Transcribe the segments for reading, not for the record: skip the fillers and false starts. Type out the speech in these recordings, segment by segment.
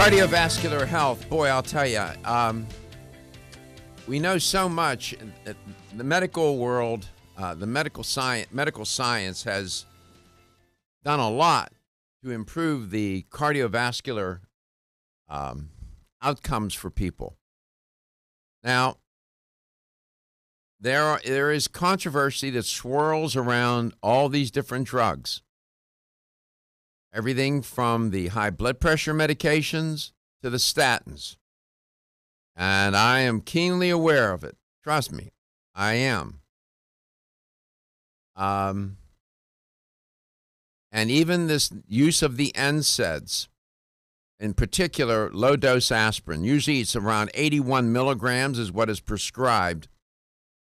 Cardiovascular health, boy, I'll tell you, we know so much. The medical world, the medical science has done a lot to improve the cardiovascular outcomes for people. Now, there is controversy that swirls around all these different drugs. Everything from the high blood pressure medications to the statins. And I am keenly aware of it. Trust me, I am. And even this use of the NSAIDs, in particular, low-dose aspirin, usually it's around 81 milligrams is what is prescribed,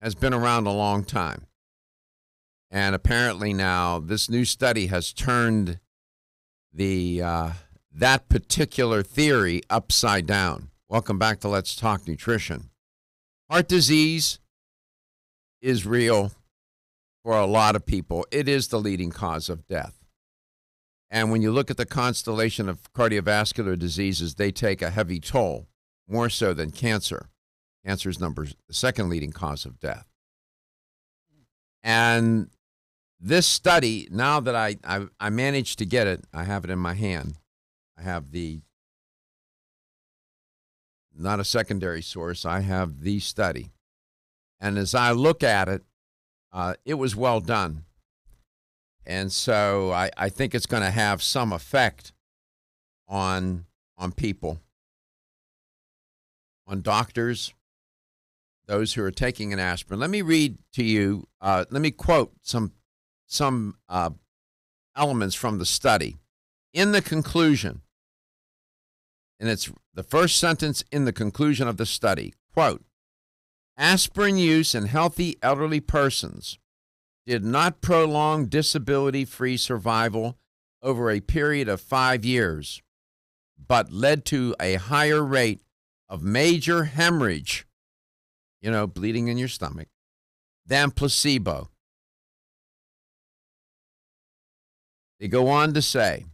has been around a long time. And apparently now this new study has turned that particular theory upside down. Welcome back to Let's Talk Nutrition. Heart disease is real for a lot of people. It is the leading cause of death. And when you look at the constellation of cardiovascular diseases, they take a heavy toll, more so than cancer. Cancer is the second leading cause of death. And this study, now that I managed to get it, I have it in my hand. I have not a secondary source, I have the study. And as I look at it, it was well done. And so I think it's going to have some effect on people, on doctors, those who are taking an aspirin. Let me read to you, let me quote some elements from the study. In the conclusion, and it's the first sentence in the conclusion of the study, quote, aspirin use in healthy elderly persons did not prolong disability-free survival over a period of 5 years, but led to a higher rate of major hemorrhage, bleeding in your stomach, than placebo. They go on to say,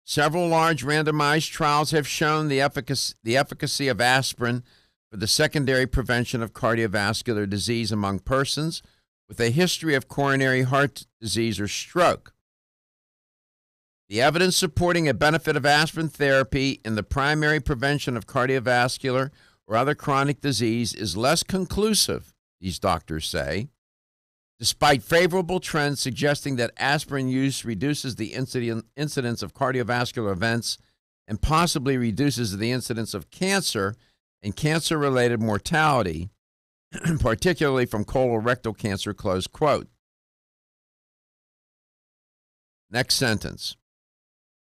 several large randomized trials have shown the efficacy of aspirin for the secondary prevention of cardiovascular disease among persons with a history of coronary heart disease or stroke. The evidence supporting a benefit of aspirin therapy in the primary prevention of cardiovascular or other chronic disease is less conclusive, these doctors say, despite favorable trends suggesting that aspirin use reduces the incidence of cardiovascular events and possibly reduces the incidence of cancer and cancer-related mortality, particularly from colorectal cancer, close quote. Next sentence.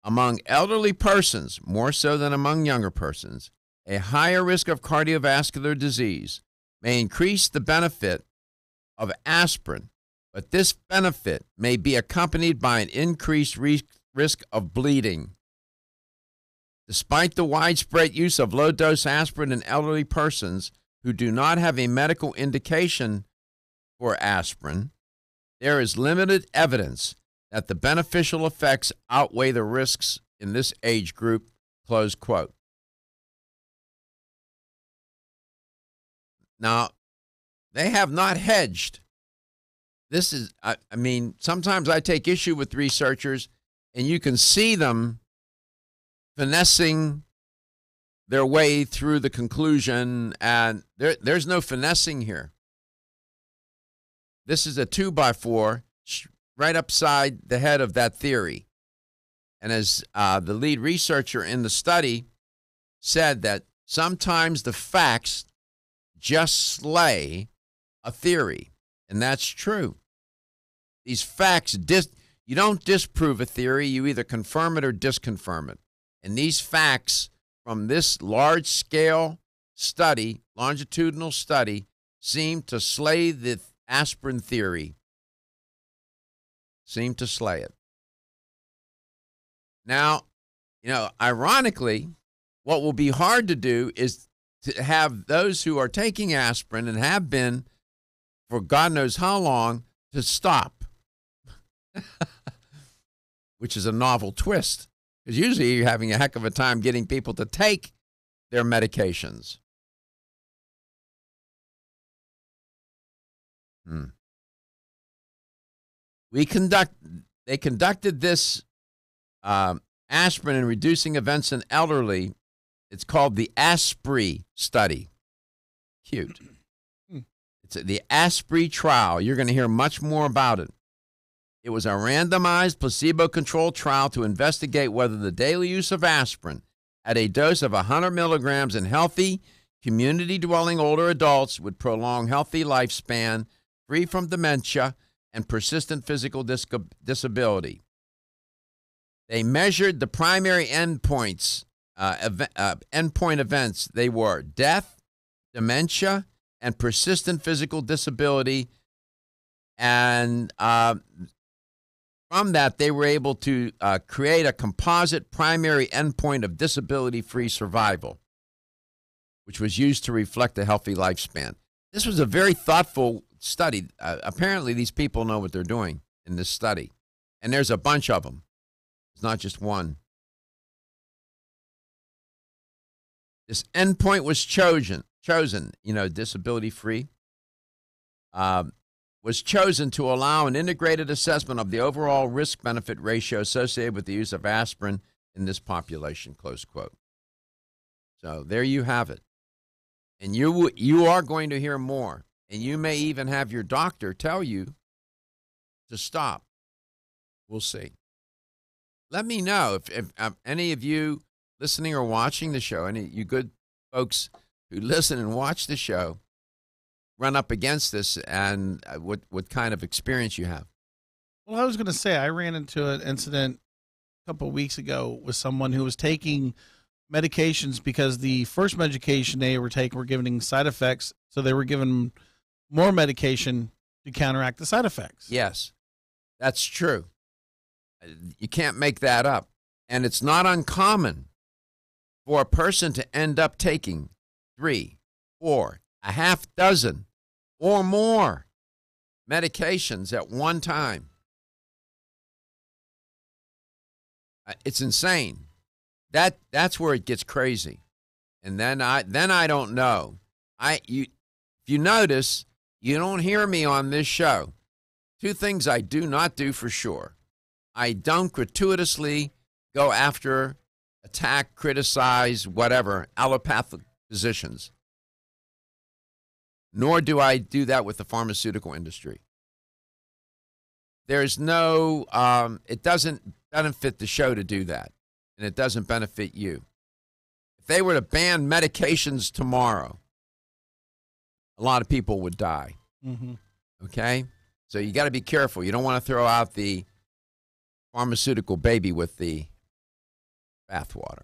Among elderly persons, more so than among younger persons, a higher risk of cardiovascular disease may increase the benefit of aspirin, but this benefit may be accompanied by an increased risk of bleeding. Despite the widespread use of low-dose aspirin in elderly persons who do not have a medical indication for aspirin, there is limited evidence that the beneficial effects outweigh the risks in this age group, close quote. Now, they have not hedged. This is, sometimes I take issue with researchers, and you can see them finessing their way through the conclusion, and there's no finessing here. This is a 2x4 right upside the head of that theory. And as the lead researcher in the study said, that sometimes the facts just slay a theory, and that's true. These facts, you don't disprove a theory, you either confirm it or disconfirm it. And these facts from this large-scale study, longitudinal study, seem to slay the aspirin theory. Seem to slay it. Now, ironically, what will be hard to do is to have those who are taking aspirin and have been for God knows how long to stop, which is a novel twist, Because usually you're having a heck of a time getting people to take their medications. They conducted this aspirin and reducing events in elderly. It's called the ASPRI study. Cute. It's the ASPRI trial. You're going to hear much more about it. It was a randomized, placebo-controlled trial to investigate whether the daily use of aspirin at a dose of 100 milligrams in healthy, community-dwelling older adults would prolong healthy lifespan, free from dementia and persistent physical disability. They measured the primary endpoint events. They were death, dementia, and persistent physical disability. And from that, they were able to create a composite primary endpoint of disability-free survival, which was used to reflect a healthy lifespan. This was a very thoughtful study. Apparently, these people know what they're doing in this study. And there's a bunch of them. It's not just one. This endpoint was chosen, disability-free, was chosen to allow an integrated assessment of the overall risk-benefit ratio associated with the use of aspirin in this population, close quote. So there you have it. And you are going to hear more. And you may even have your doctor tell you to stop. We'll see. Let me know if any of you listening or watching the show, any of you good folks who listen and watch the show, run up against this and what kind of experience you have. Well, I was going to say, I ran into an incident a couple of weeks ago with someone who was taking medications because the first medication they were taking were giving side effects, so they were given more medication to counteract the side effects. Yes, that's true. You can't make that up. And it's not uncommon for a person to end up taking 3, 4, a half dozen or more medications at one time. It's insane. That's where it gets crazy. And then I don't know. If you notice, you don't hear me on this show. 2 things I do not do for sure. I don't gratuitously go after, attack, criticize, whatever, allopathic physicians. Nor do I do that with the pharmaceutical industry. There's no, it doesn't benefit the show to do that, and it doesn't benefit you. If they were to ban medications tomorrow, a lot of people would die. Mm-hmm. Okay? So you got to be careful. You don't want to throw out the pharmaceutical baby with the bathwater.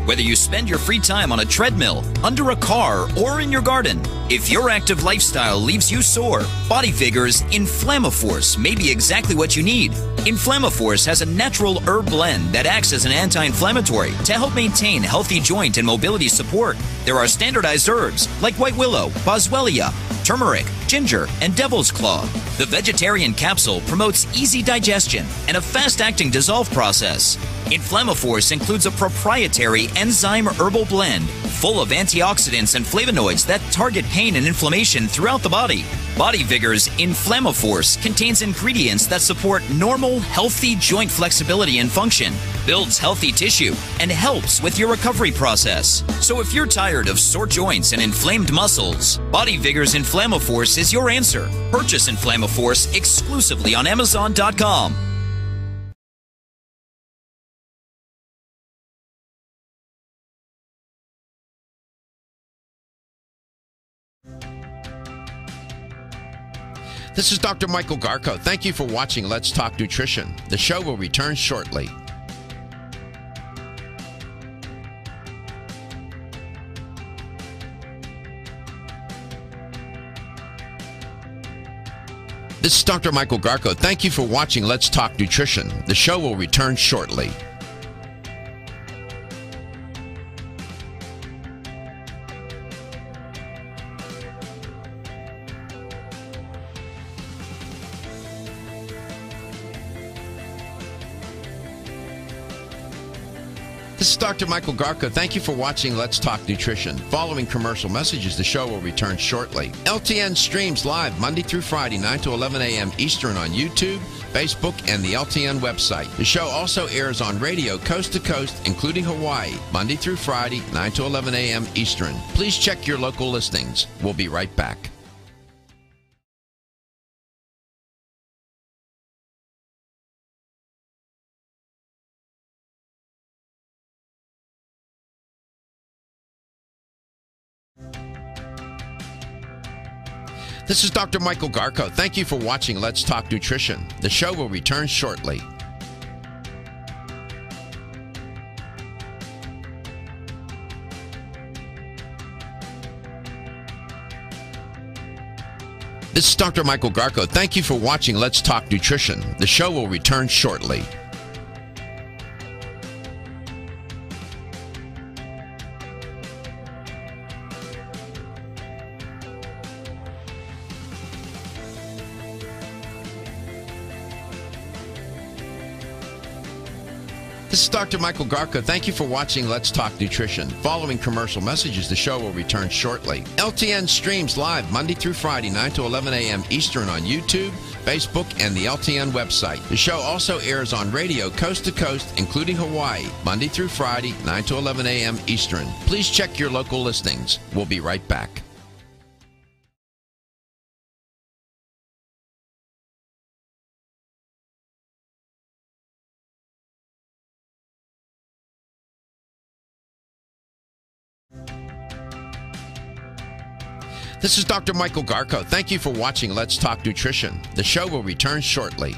Whether you spend your free time on a treadmill, under a car, or in your garden, if your active lifestyle leaves you sore, Body Vigor's Inflammaforce may be exactly what you need. Inflammaforce has a natural herb blend that acts as an anti-inflammatory to help maintain healthy joint and mobility support. There are standardized herbs like white willow, boswellia, turmeric, ginger, and devil's claw. The vegetarian capsule promotes easy digestion and a fast-acting dissolve process. Inflammaforce includes a proprietary enzyme herbal blend full of antioxidants and flavonoids that target pain and inflammation throughout the body. Body Vigor's Inflammaforce contains ingredients that support normal, healthy joint flexibility and function, builds healthy tissue, and helps with your recovery process. So if you're tired of sore joints and inflamed muscles, Body Vigor's Inflammaforce is your answer. Purchase Inflammaforce exclusively on Amazon.com. This is Dr. Michael Garko. Thank you for watching Let's Talk Nutrition. The show will return shortly. This is Dr. Michael Garko. Thank you for watching Let's Talk Nutrition. The show will return shortly. This is Dr. Michael Garko. Thank you for watching Let's Talk Nutrition. Following commercial messages, the show will return shortly. LTN streams live Monday through Friday, 9 to 11 a.m. Eastern on YouTube, Facebook, and the LTN website. The show also airs on radio coast to coast, including Hawaii, Monday through Friday, 9 to 11 a.m. Eastern. Please check your local listings. We'll be right back. This is Dr. Michael Garko. Thank you for watching Let's Talk Nutrition. The show will return shortly. This is Dr. Michael Garko. Thank you for watching Let's Talk Nutrition. The show will return shortly. This is Dr. Michael Garko. Thank you for watching Let's Talk Nutrition. Following commercial messages, the show will return shortly. LTN streams live Monday through Friday, 9 to 11 a.m. Eastern on YouTube, Facebook, and the LTN website. The show also airs on radio coast to coast, including Hawaii, Monday through Friday, 9 to 11 a.m. Eastern. Please check your local listings. We'll be right back. This is Dr. Michael Garko. Thank you for watching Let's Talk Nutrition. The show will return shortly.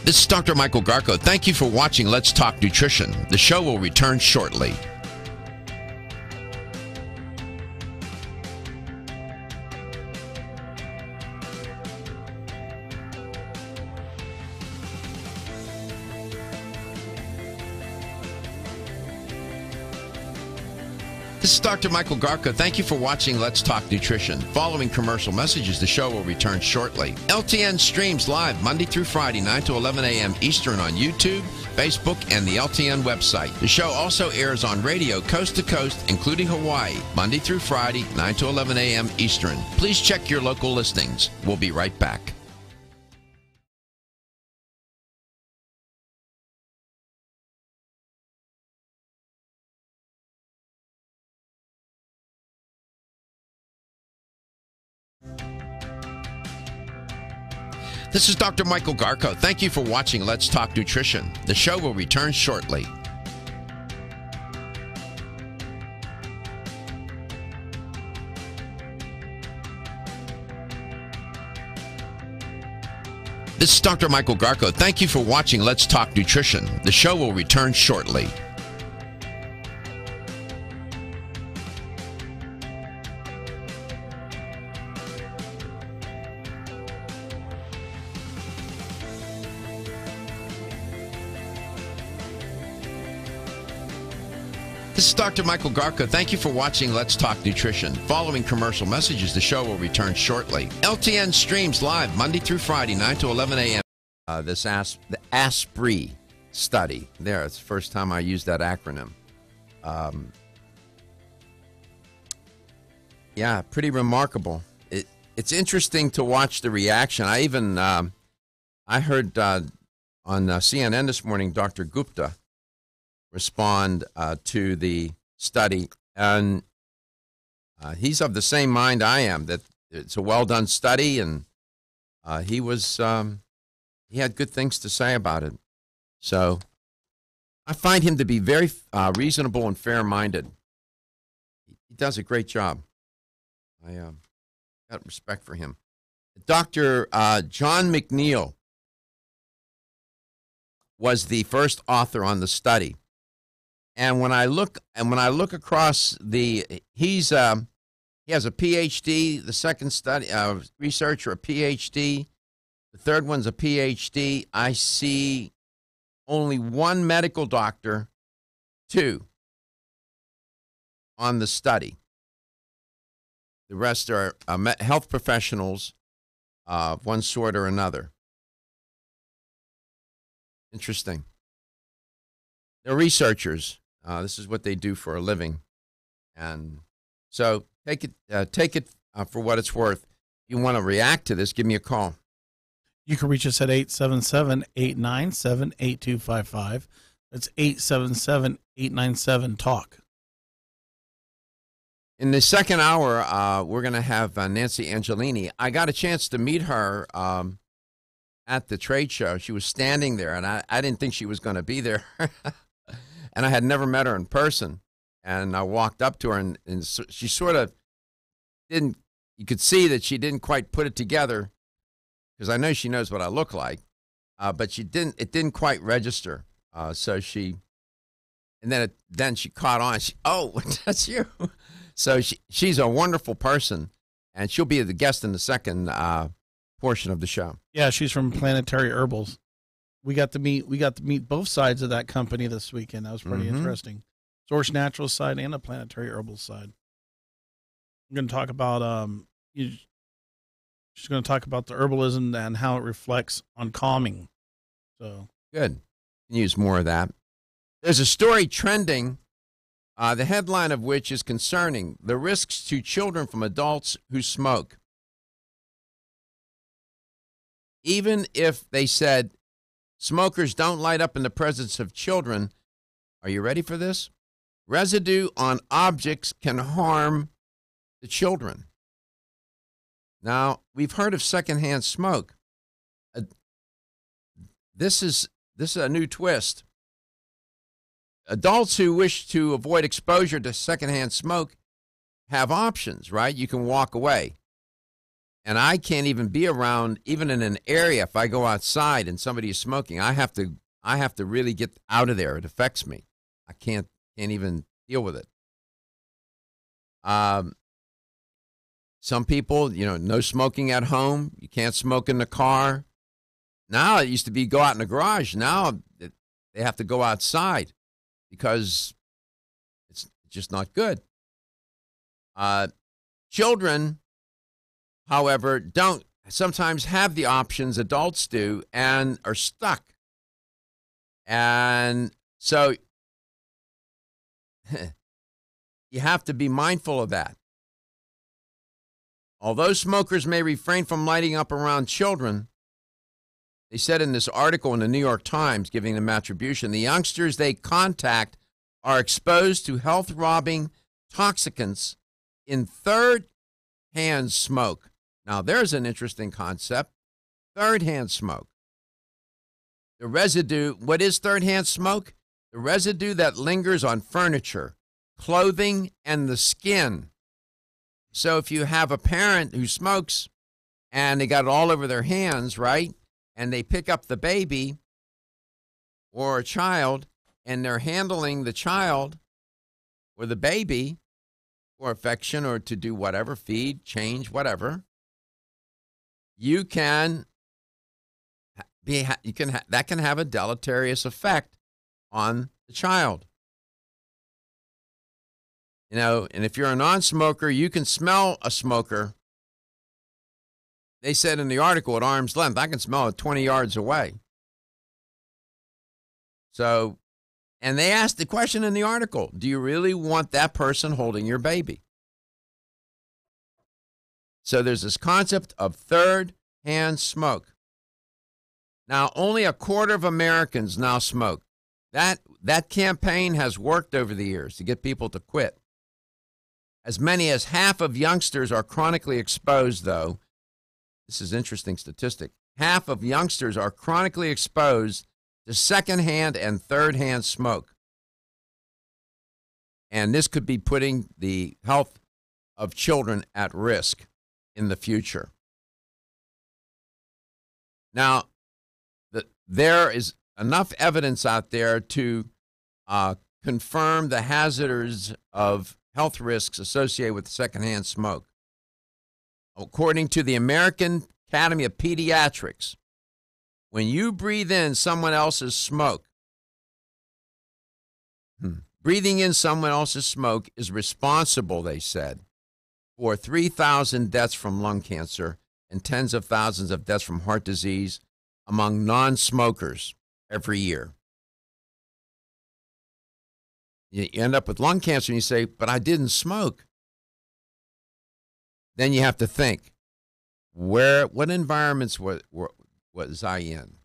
This is Dr. Michael Garko. Thank you for watching Let's Talk Nutrition. The show will return shortly. This is Dr. Michael Garko. Thank you for watching Let's Talk Nutrition. Following commercial messages, the show will return shortly. LTN streams live Monday through Friday, 9 to 11 a.m. Eastern on YouTube, Facebook, and the LTN website. The show also airs on radio coast to coast, including Hawaii, Monday through Friday, 9 to 11 a.m. Eastern. Please check your local listings. We'll be right back. This is Dr. Michael Garko. Thank you for watching Let's Talk Nutrition. The show will return shortly. This is Dr. Michael Garko. Thank you for watching Let's Talk Nutrition. The show will return shortly. This is Dr. Michael Garko. Thank you for watching Let's Talk Nutrition. Following commercial messages, the show will return shortly. LTN streams live Monday through Friday, 9 to 11 a.m. The ASPRE study. There, it's the first time I used that acronym. Yeah, pretty remarkable. It's interesting to watch the reaction. I even I heard on CNN this morning, Dr. Gupta respond to the study, and he's of the same mind I am, that it's a well-done study, and he had good things to say about it. So I find him to be very reasonable and fair-minded. He does a great job. I got respect for him. Dr. John McNeil was the first author on the study. And when I look across he has a PhD. The second study researcher, a PhD. The third one's a PhD. I see only one medical doctor, two on the study. The rest are health professionals of one sort or another. Interesting. They're researchers. This is what they do for a living. And so take it for what it's worth. If you want to react to this, give me a call. You can reach us at 877-897-8255. That's 877-897-TALK. In the second hour, we're going to have Nancy Angelini. I got a chance to meet her at the trade show. She was standing there, and I didn't think she was going to be there. And I had never met her in person. And I walked up to her, and she sort of didn't, you could see that she didn't quite put it together, because I know she knows what I look like, but it didn't quite register. So she, and then she caught on. Oh, that's you. So she's a wonderful person, and she'll be the guest in the second portion of the show. Yeah, she's from Planetary Herbals. We got to meet both sides of that company this weekend. That was pretty interesting. Source Natural side and the Planetary Herbals side. I'm going to talk about she's going to talk about the herbalism and how it reflects on calming. So good. Can use more of that. There's a story trending, the headline of which is concerning the risks to children from adults who smoke. Even if they said smokers don't light up in the presence of children, are you ready for this? Residue on objects can harm the children. Now, we've heard of secondhand smoke. This is a new twist. Adults who wish to avoid exposure to secondhand smoke have options, right? You can walk away. And I can't even be around, even in an area, if I go outside and somebody is smoking, I have to really get out of there. It affects me. I can't even deal with it. Some people, no smoking at home. You can't smoke in the car. Now it used to be go out in the garage. Now they have to go outside because it's just not good. Children, however, don't sometimes have the options adults do and are stuck. And so you have to be mindful of that. Although smokers may refrain from lighting up around children, they said in this article in the New York Times, giving them attribution, the youngsters they contact are exposed to health-robbing toxicants in third-hand smoke. Now, there's an interesting concept, third-hand smoke. The residue, what is third-hand smoke? The residue that lingers on furniture, clothing, and the skin. So if you have a parent who smokes and they got it all over their hands, right, and they pick up the baby or a child and they're handling the child or the baby for affection or to do whatever, feed, change, whatever, that can have a deleterious effect on the child. And if you're a non-smoker, you can smell a smoker. They said in the article at arm's length, I can smell it 20 yards away. So, and they asked the question in the article, do you really want that person holding your baby? So there's this concept of third-hand smoke. Now, only a quarter of Americans now smoke. That campaign has worked over the years to get people to quit. As many as half of youngsters are chronically exposed, though. This is an interesting statistic. Half of youngsters are chronically exposed to secondhand and third-hand smoke. And this could be putting the health of children at risk in the future. Now, there is enough evidence out there to confirm the hazards of health risks associated with secondhand smoke. According to the American Academy of Pediatrics, when you breathe in someone else's smoke, breathing in someone else's smoke is responsible, they said, for 3,000 deaths from lung cancer and tens of thousands of deaths from heart disease among non-smokers every year. You end up with lung cancer and you say, but I didn't smoke. Then you have to think, what environments was I in?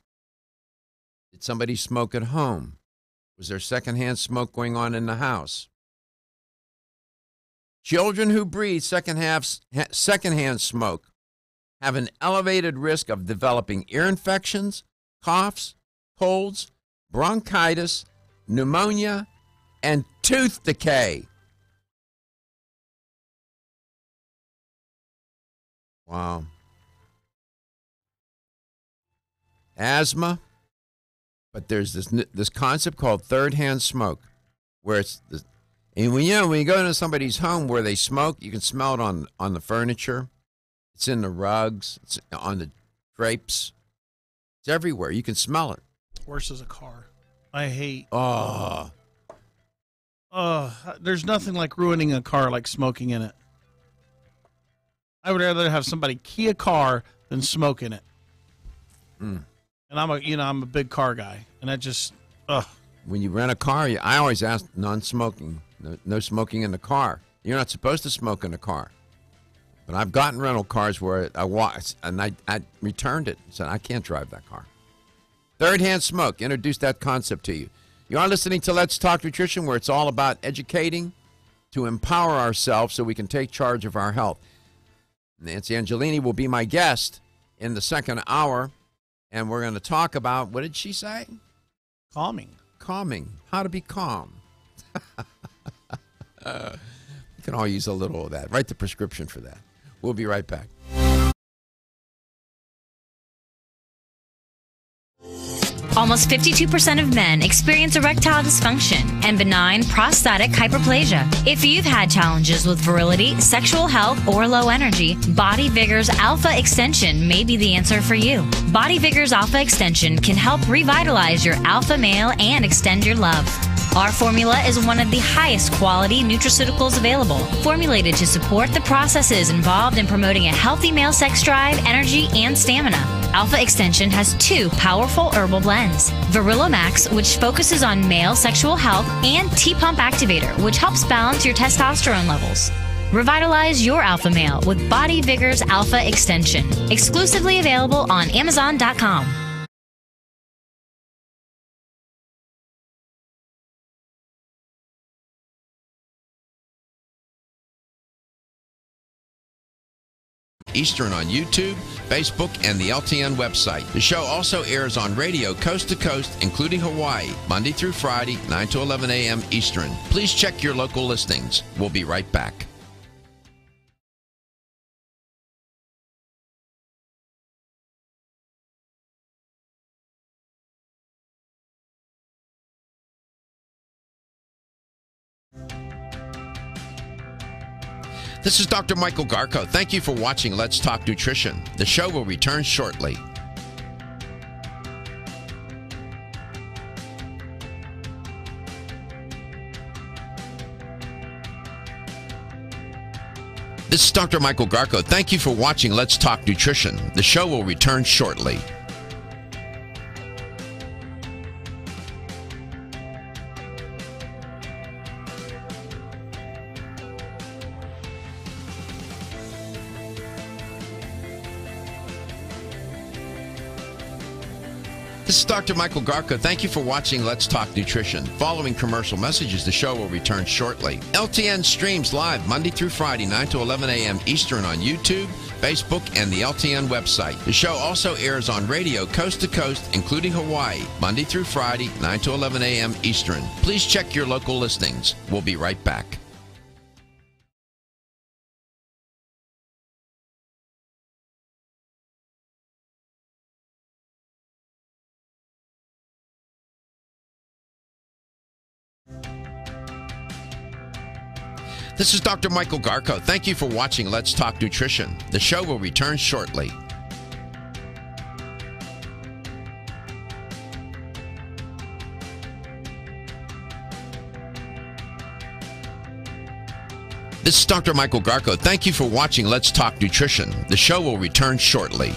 Did somebody smoke at home? Was there secondhand smoke going on in the house? Children who breathe secondhand smoke have an elevated risk of developing ear infections, coughs, colds, bronchitis, pneumonia, and tooth decay. Wow. Asthma, but there's this concept called third-hand smoke, where it's and when you go into somebody's home where they smoke, you can smell it on the furniture, it's in the rugs, it's on the drapes, it's everywhere. You can smell it. Worse as a car. I hate. Oh, there's nothing like ruining a car like smoking in it. I would rather have somebody key a car than smoke in it. Mm. And I'm a big car guy, and I just When you rent a car, I always ask non-smoking, no smoking in the car. You're not supposed to smoke in the car. But I've gotten rental cars where I returned it and said, I can't drive that car. Third-hand smoke, introduce that concept to you. You are listening to Let's Talk Nutrition, where it's all about educating to empower ourselves so we can take charge of our health. Nancy Angelini will be my guest in the second hour, and we're going to talk about, what did she say? calming. Calming. How to be calm. You can all use a little of that. Write the prescription for that. We'll be right back. Almost 52% of men experience erectile dysfunction and benign prostatic hyperplasia. If you've had challenges with virility, sexual health, or low energy, Body Vigor's Alpha Extension may be the answer for you. Body Vigor's Alpha Extension can help revitalize your alpha male and extend your love. Our formula is one of the highest quality nutraceuticals available, formulated to support the processes involved in promoting a healthy male sex drive, energy, and stamina. Alpha Extension has 2 powerful herbal blends, Virilomax, which focuses on male sexual health, and T-Pump Activator, which helps balance your testosterone levels. Revitalize your alpha male with Body Vigor's Alpha Extension, exclusively available on Amazon.com. Eastern on YouTube, Facebook, and the LTN website. The show also airs on radio coast to coast, including Hawaii, Monday through Friday, 9 to 11 a.m. Eastern. Please check your local listings. We'll be right back. This is Dr. Michael Garko. Thank you for watching Let's Talk Nutrition. The show will return shortly. This is Dr. Michael Garko. Thank you for watching Let's Talk Nutrition. The show will return shortly. This is Dr. Michael Garko. Thank you for watching Let's Talk Nutrition. Following commercial messages, the show will return shortly. LTN streams live Monday through Friday, 9 to 11 a.m. Eastern on YouTube, Facebook, and the LTN website. The show also airs on radio coast to coast, including Hawaii, Monday through Friday, 9 to 11 a.m. Eastern. Please check your local listings. We'll be right back. This is Dr. Michael Garko. Thank you for watching Let's Talk Nutrition. The show will return shortly. This is Dr. Michael Garko. Thank you for watching Let's Talk Nutrition. The show will return shortly.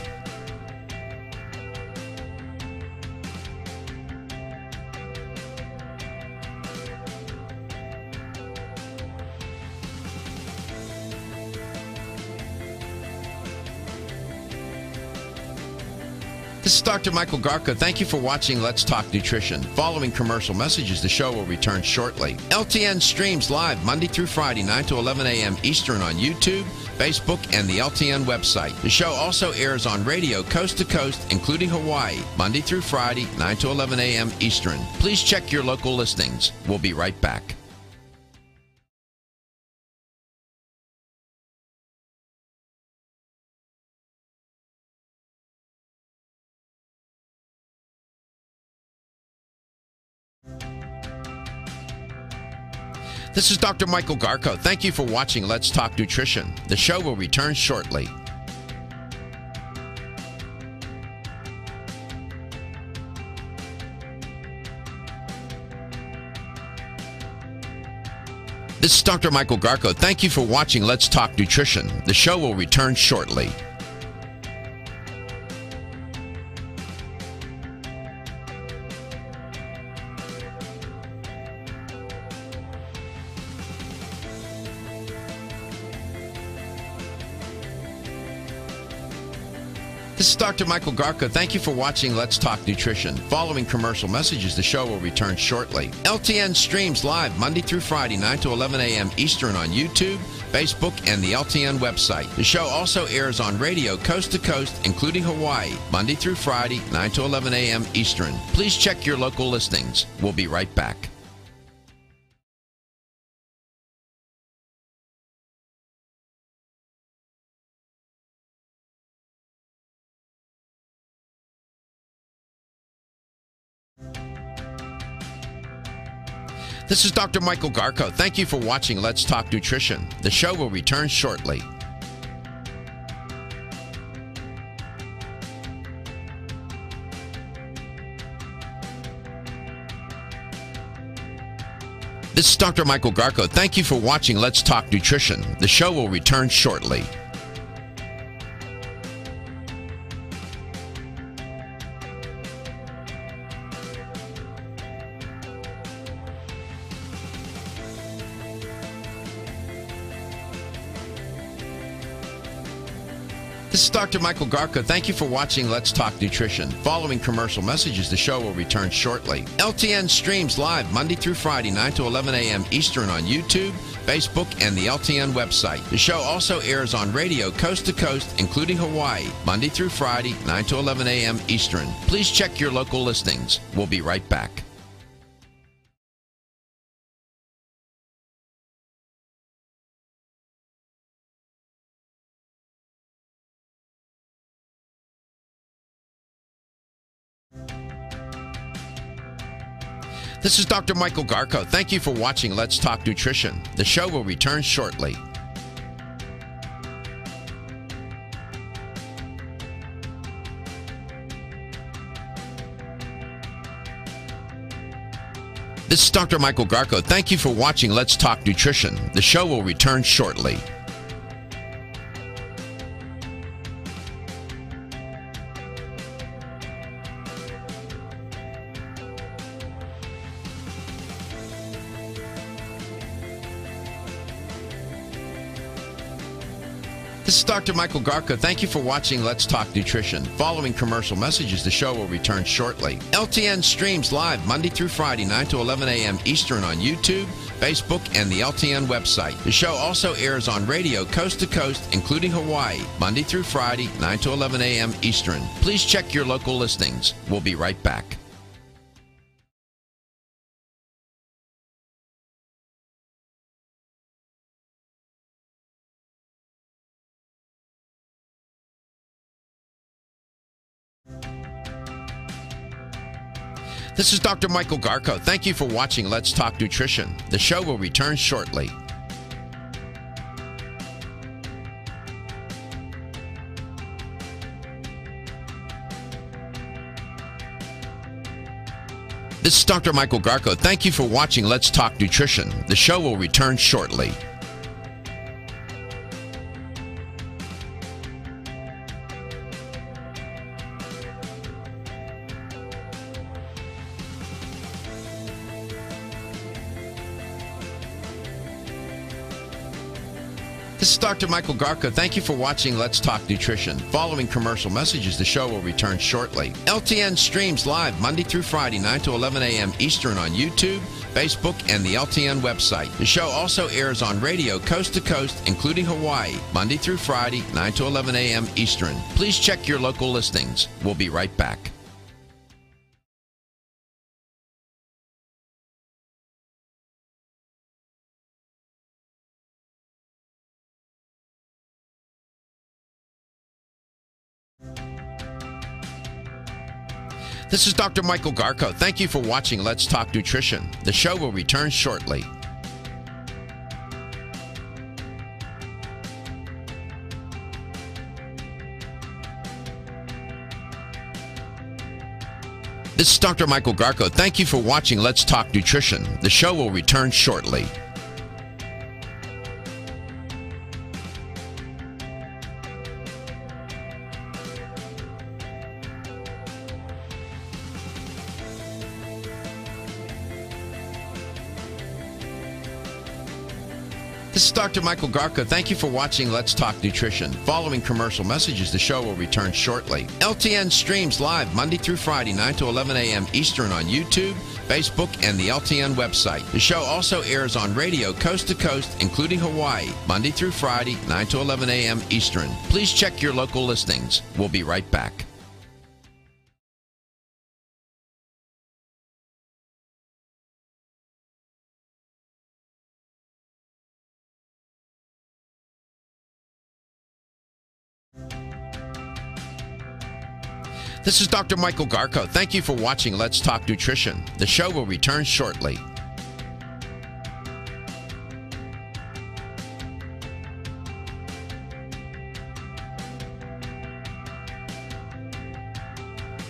This is Dr. Michael Garko. Thank you for watching Let's Talk Nutrition. Following commercial messages, the show will return shortly. LTN streams live Monday through Friday, 9 to 11 a.m. Eastern on YouTube, Facebook, and the LTN website. The show also airs on radio coast to coast, including Hawaii, Monday through Friday, 9 to 11 a.m. Eastern. Please check your local listings. We'll be right back. This is Dr. Michael Garko. Thank you for watching Let's Talk Nutrition. The show will return shortly. This is Dr. Michael Garko. Thank you for watching Let's Talk Nutrition. The show will return shortly. This is Dr. Michael Garko. Thank you for watching Let's Talk Nutrition. Following commercial messages, the show will return shortly. LTN streams live Monday through Friday, 9 to 11 a.m. Eastern on YouTube, Facebook, and the LTN website. The show also airs on radio coast to coast, including Hawaii, Monday through Friday, 9 to 11 a.m. Eastern. Please check your local listings. We'll be right back. This is Dr. Michael Garko. Thank you for watching Let's Talk Nutrition. The show will return shortly. This is Dr. Michael Garko. Thank you for watching Let's Talk Nutrition. The show will return shortly. This is Dr. Michael Garko. Thank you for watching Let's Talk Nutrition. Following commercial messages, the show will return shortly. LTN streams live Monday through Friday, 9 to 11 a.m. Eastern on YouTube, Facebook, and the LTN website. The show also airs on radio coast to coast, including Hawaii, Monday through Friday, 9 to 11 a.m. Eastern. Please check your local listings. We'll be right back. This is Dr. Michael Garko. Thank you for watching Let's Talk Nutrition. The show will return shortly. This is Dr. Michael Garko. Thank you for watching Let's Talk Nutrition. The show will return shortly. This is Dr. Michael Garko. Thank you for watching Let's Talk Nutrition. Following commercial messages, the show will return shortly. LTN streams live Monday through Friday, 9 to 11 a.m. Eastern on YouTube, Facebook, and the LTN website. The show also airs on radio coast to coast, including Hawaii, Monday through Friday, 9 to 11 a.m. Eastern. Please check your local listings. We'll be right back. This is Dr. Michael Garko. Thank you for watching Let's Talk Nutrition. The show will return shortly. This is Dr. Michael Garko. Thank you for watching Let's Talk Nutrition. The show will return shortly. Dr. Michael Garko. Thank you for watching Let's Talk Nutrition. Following commercial messages, the show will return shortly. LTN streams live Monday through Friday, 9 to 11 a.m. Eastern on YouTube, Facebook, and the LTN website. The show also airs on radio coast to coast, including Hawaii, Monday through Friday, 9 to 11 a.m. Eastern. Please check your local listings. We'll be right back. This is Dr. Michael Garko. Thank you for watching Let's Talk Nutrition. The show will return shortly. This is Dr. Michael Garko. Thank you for watching Let's Talk Nutrition. The show will return shortly. This is Dr. Michael Garko. Thank you for watching Let's Talk Nutrition. Following commercial messages, the show will return shortly. LTN streams live Monday through Friday, 9 to 11 a.m. Eastern on YouTube, Facebook, and the LTN website. The show also airs on radio coast to coast, including Hawaii, Monday through Friday, 9 to 11 a.m. Eastern. Please check your local listings. We'll be right back. This is Dr. Michael Garko. Thank you for watching Let's Talk Nutrition. The show will return shortly.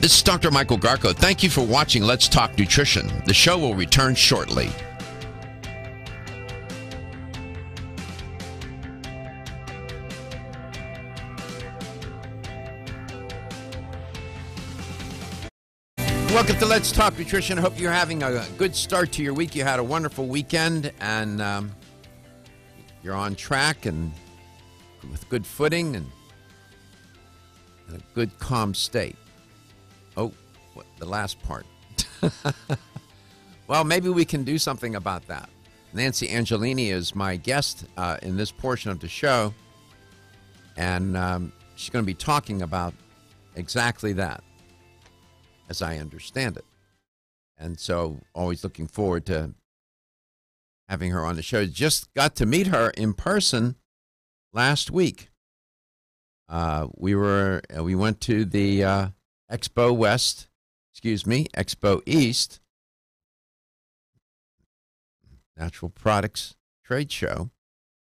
This is Dr. Michael Garko. Thank you for watching Let's Talk Nutrition. The show will return shortly. Welcome to Let's Talk Nutrition. I hope you're having a good start to your week. You had a wonderful weekend, and you're on track and with good footing and in a good, calm state. Oh, what, the last part. Well, maybe we can do something about that. Nancy Angelini is my guest in this portion of the show, and she's going to be talking about exactly that, as I understand it. And so always looking forward to having her on the show. Just got to meet her in person last week. We went to the Expo East Natural Products Trade Show.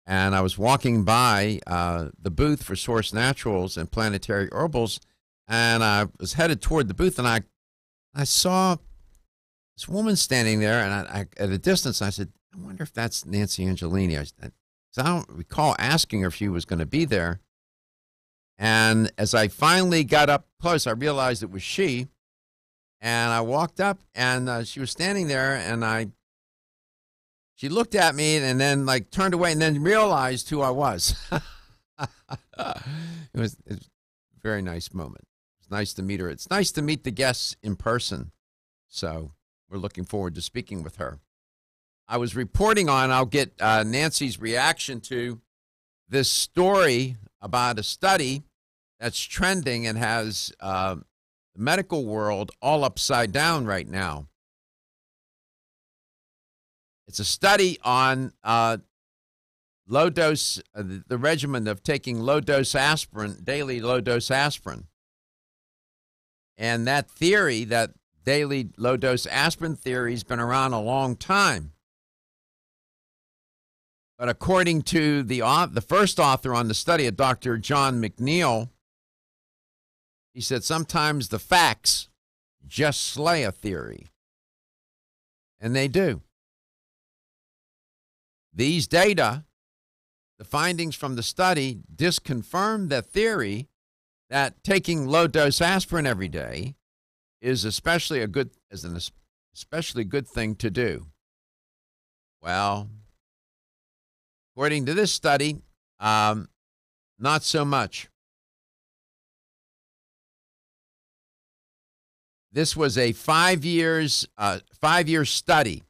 And I was walking by the booth for Source Naturals and Planetary Herbals, and I was headed toward the booth, and I saw this woman standing there, and I at a distance, I said, I wonder if that's Nancy Angelini. I don't recall asking her if she was going to be there. And as I finally got up close, I realized it was she. And I walked up, and she was standing there, and she looked at me and then turned away and then realized who I was. It was a very nice moment. It's nice to meet her. It's nice to meet the guests in person. So we're looking forward to speaking with her. I was reporting on, I'll get Nancy's reaction to this story about a study that's trending and has the medical world all upside down right now. It's a study on low dose, the regimen of taking low dose aspirin, daily low dose aspirin. And that theory, that daily low dose aspirin theory, has been around a long time. But according to the first author on the study, Dr. John McNeil, he said sometimes the facts just slay a theory. And they do. These data, the findings from the study, disconfirm the theory that taking low-dose aspirin every day is an especially good thing to do. Well, according to this study, Not so much. This was a 5-year study,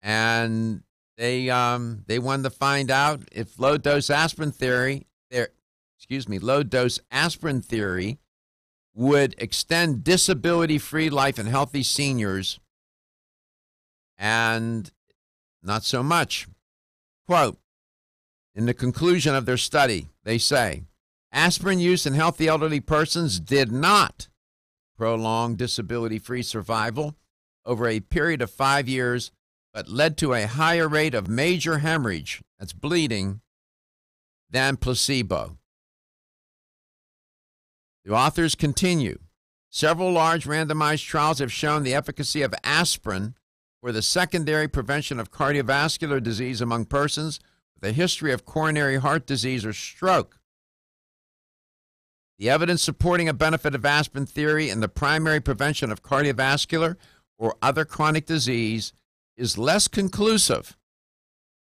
and they wanted to find out if low dose aspirin theory would extend disability-free life in healthy seniors, and not so much. Quote, in the conclusion of their study, they say, aspirin use in healthy elderly persons did not prolong disability-free survival over a period of 5 years, but led to a higher rate of major hemorrhage, that's bleeding, than placebo. The authors continue. Several large randomized trials have shown the efficacy of aspirin for the secondary prevention of cardiovascular disease among persons with a history of coronary heart disease or stroke. The evidence supporting a benefit of aspirin theory in the primary prevention of cardiovascular or other chronic disease is less conclusive,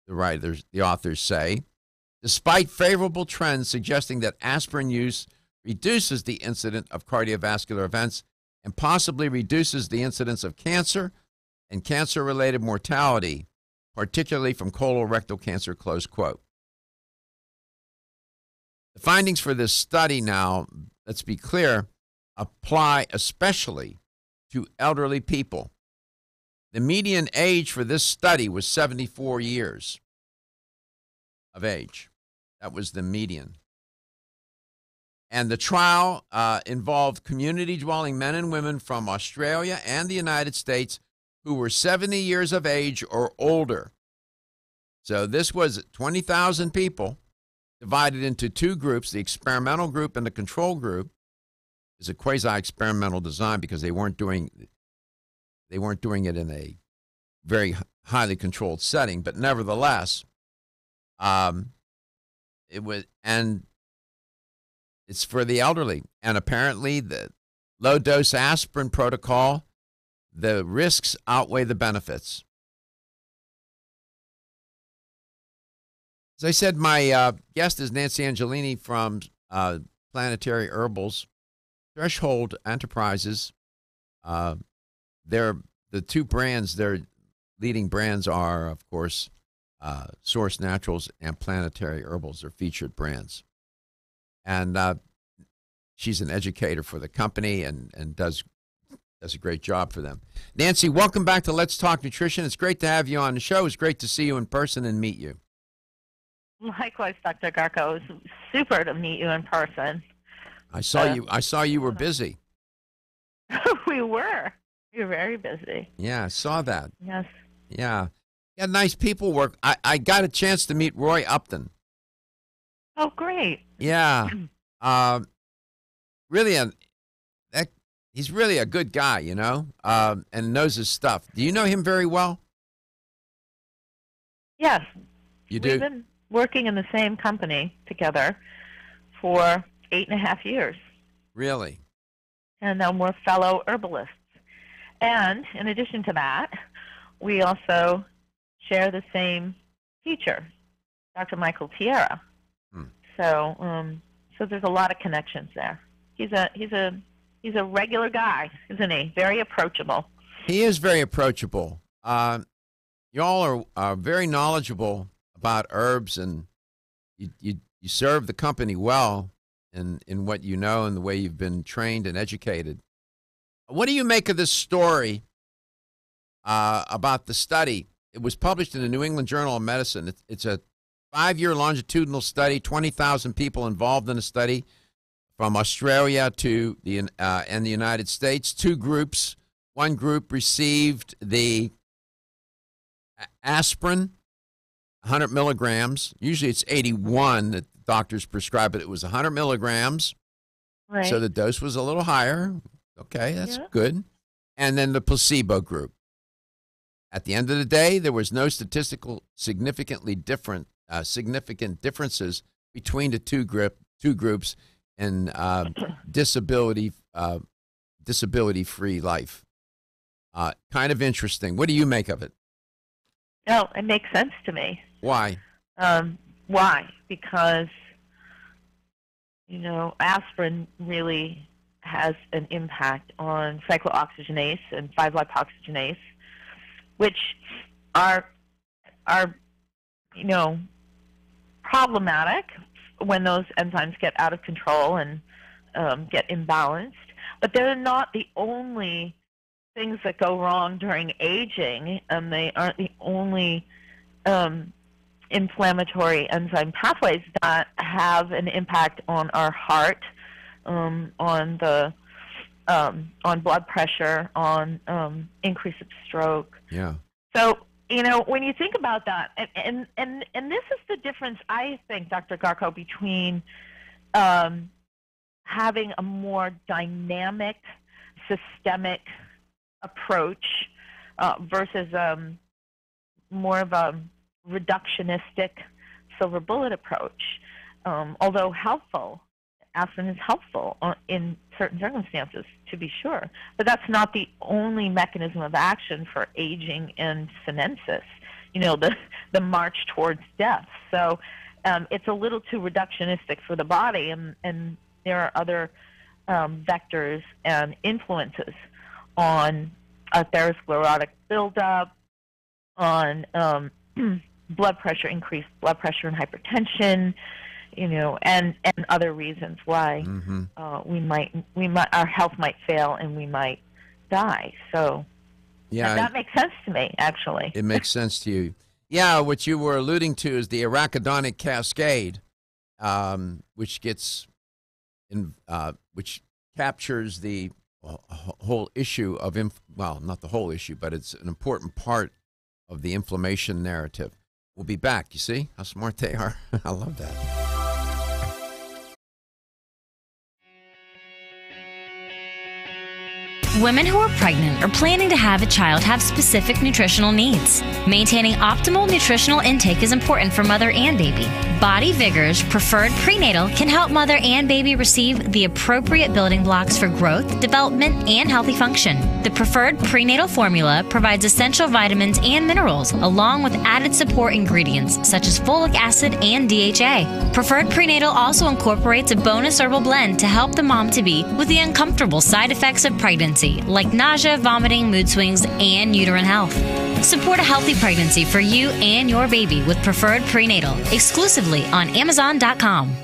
the authors say, despite favorable trends suggesting that aspirin use reduces the incidence of cardiovascular events and possibly reduces the incidence of cancer and cancer-related mortality, particularly from colorectal cancer, close quote. The findings for this study now, let's be clear, apply especially to elderly people. The median age for this study was 74 years of age. That was the median. And the trial involved community-dwelling men and women from Australia and the United States who were 70 years of age or older. So this was 20,000 people divided into two groups. The experimental group and the control group is a quasi-experimental design because they weren't doing it in a very highly controlled setting, but nevertheless, it's for the elderly. And apparently the low-dose aspirin protocol, the risks outweigh the benefits. As I said, my guest is Nancy Angelini from Planetary Herbals, Threshold Enterprises. They're the two brands, their leading brands are, of course, Source Naturals and Planetary Herbals are featured brands. And she's an educator for the company and does a great job for them. Nancy, welcome back to Let's Talk Nutrition. It's great to have you on the show. It's great to see you in person and meet you. Likewise, Dr. Garko. It was super to meet you in person. I saw you were busy. We were very busy. Yeah, I saw that. Yes. Yeah. Yeah, nice people work. I got a chance to meet Roy Upton. Oh, great. Yeah. He's really a good guy, you know, and knows his stuff. Do you know him very well? Yes. You do? We've been working in the same company together for 8.5 years. Really? And we're fellow herbalists. And in addition to that, we also share the same teacher, Dr. Michael Tierra. So there's a lot of connections there. He's a regular guy, isn't he? Very approachable. He is very approachable. You all are very knowledgeable about herbs, and you serve the company well in what you know and the way you've been trained and educated. What do you make of this story about the study? It was published in the New England Journal of Medicine. It's a 5-year longitudinal study, 20,000 people involved in the study from Australia to and the United States. Two groups. One group received the aspirin, 100 milligrams. Usually it's 81 that doctors prescribe, but it was 100 milligrams. Right. So the dose was a little higher. Okay, that's good. And then the placebo group. At the end of the day, there was no statistical significant differences between the two groups in disability-free life. Kind of interesting. What do you make of it? No, it makes sense to me. Why? Why? Because, aspirin really has an impact on cyclooxygenase and 5-lipoxygenase, which are problematic when those enzymes get out of control and get imbalanced. But they're not the only things that go wrong during aging, and they aren't the only inflammatory enzyme pathways that have an impact on our heart, on blood pressure, on increase of stroke. Yeah. So, when you think about that, and this is the difference, I think, Dr. Garko, between having a more dynamic, systemic approach versus more of a reductionistic silver bullet approach. Although helpful, aspirin is helpful in certain circumstances, to be sure. But that's not the only mechanism of action for aging and senescence, the march towards death. So it's a little too reductionistic for the body, and there are other vectors and influences on atherosclerotic buildup, on blood pressure, increased blood pressure and hypertension, and other reasons why our health might fail and we might die. So that makes sense to me, actually. It makes sense to you. Yeah, what you were alluding to is the arachidonic cascade, which captures the whole issue of not the whole issue, but it's an important part of the inflammation narrative. We'll be back. You see how smart they are? I love that. Women who are pregnant or planning to have a child have specific nutritional needs. Maintaining optimal nutritional intake is important for mother and baby. Body Vigor's Preferred Prenatal can help mother and baby receive the appropriate building blocks for growth, development, and healthy function. The Preferred Prenatal formula provides essential vitamins and minerals, along with added support ingredients such as folic acid and DHA. Preferred Prenatal also incorporates a bonus herbal blend to help the mom-to-be with the uncomfortable side effects of pregnancy, like nausea, vomiting, mood swings, and uterine health. Support a healthy pregnancy for you and your baby with Preferred Prenatal, exclusively on Amazon.com.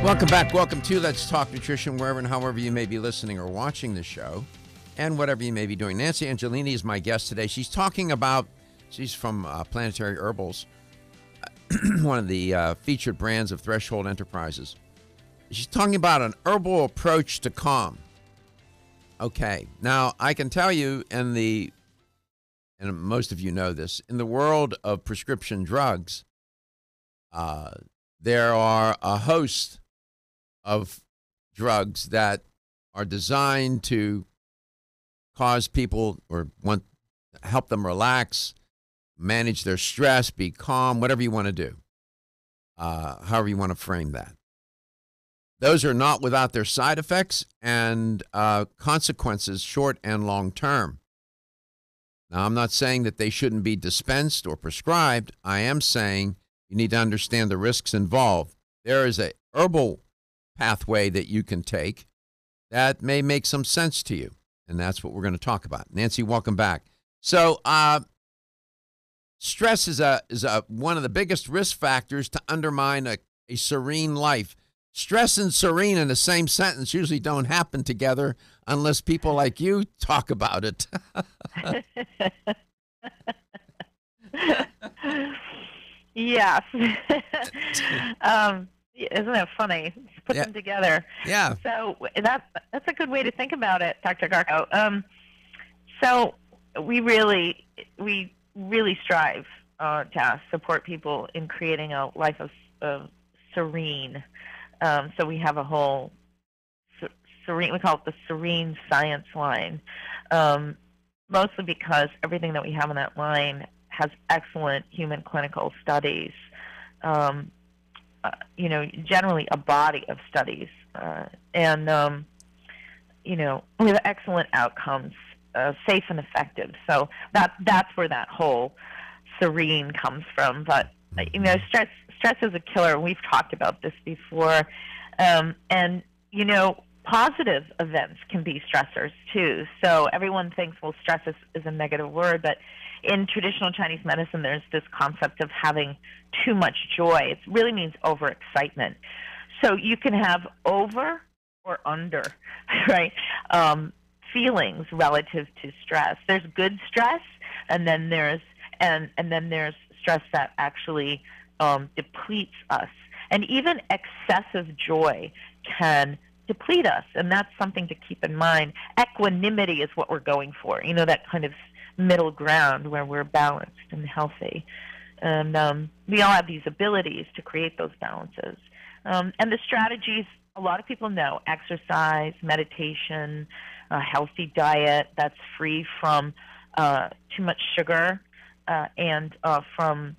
Welcome back. Welcome to Let's Talk Nutrition, wherever and however you may be listening or watching the show, and whatever you may be doing. Nancy Angelini is my guest today. She's from Planetary Herbals, one of the featured brands of Threshold Enterprises. She's talking about an herbal approach to calm. Okay, now I can tell you, and most of you know this, in the world of prescription drugs, there are a host of drugs that are designed to cause people or help them relax, manage their stress, be calm, whatever you want to do, however you want to frame that. Those are not without their side effects and consequences, short and long term. Now, I'm not saying that they shouldn't be dispensed or prescribed. I am saying you need to understand the risks involved. There is a herbal pathway that you can take that may make some sense to you, and that's what we're going to talk about. Nancy, welcome back. So, stress is one of the biggest risk factors to undermine a serene life. Stress and serene in the same sentence usually don't happen together unless people like you talk about it. Yes. Isn't it funny? Put them together. Yeah. So that's a good way to think about it, Dr. Garko. So we really strive to support people in creating a life of serene. So we have a whole serene, we call it the Serene Science line, mostly because everything that we have in that line has excellent human clinical studies, generally a body of studies, and we have excellent outcomes, safe and effective. So that's where that whole serene comes from. But, stress is a killer. We've talked about this before. And, positive events can be stressors too. So everyone thinks, well, stress is a negative word, but in traditional Chinese medicine, there's this concept of having too much joy. It really means overexcitement. So you can have over or under, right, feelings relative to stress. There's good stress, and then there's stress that actually depletes us. And even excessive joy can deplete us, and that's something to keep in mind. Equanimity is what we're going for, that kind of middle ground where we're balanced and healthy. And we all have these abilities to create those balances. And the strategies, a lot of people know: exercise, meditation, a healthy diet that's free from too much sugar and from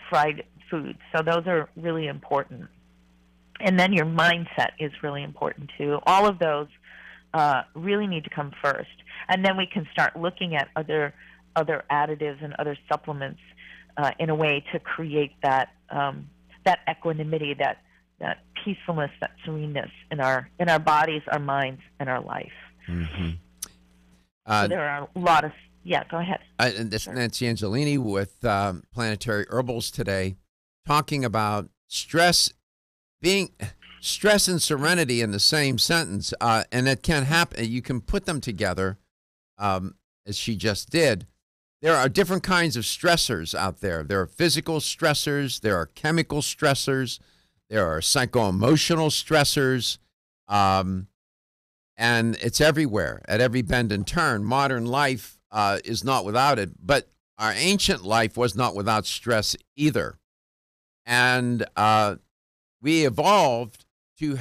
fried foods. So those are really important. And then your mindset is really important too. All of those really need to come first, and then we can start looking at other additives and other supplements in a way to create that equanimity, that peacefulness, that sereneness in our bodies, our minds, and our life. Mm-hmm. So there are a lot of go ahead. And this is Nancy Angelini with Planetary Herbals today, talking about stress and serenity in the same sentence, and it can happen. You can put them together, as she just did. There are different kinds of stressors out there. There are physical stressors. There are chemical stressors. There are psycho-emotional stressors, and it's everywhere, at every bend and turn. Modern life is not without it, but our ancient life was not without stress either. And we evolved to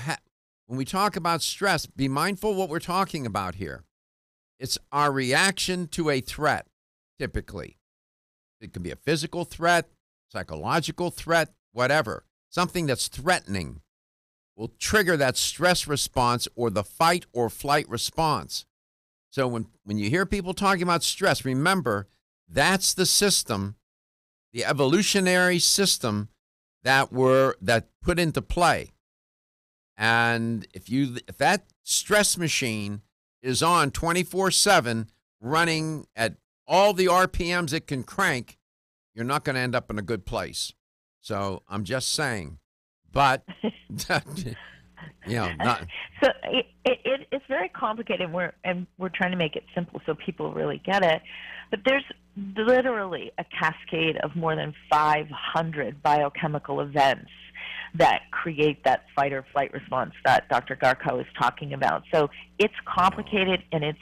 when we talk about stress, be mindful what we're talking about here. It's our reaction to a threat, typically. It can be a physical threat, psychological threat, whatever. Something that's threatening will trigger that stress response or the fight or flight response. So when you hear people talking about stress, remember that's the system, the evolutionary system that put into play. And if that stress machine is on 24/7, running at all the RPMs it can crank, you're not going to end up in a good place. So I'm just saying, but not. So it's very complicated. We're trying to make it simple so people really get it. But there's literally a cascade of more than 500 biochemical events that create that fight or flight response that Dr. Garko is talking about. So it's complicated, and it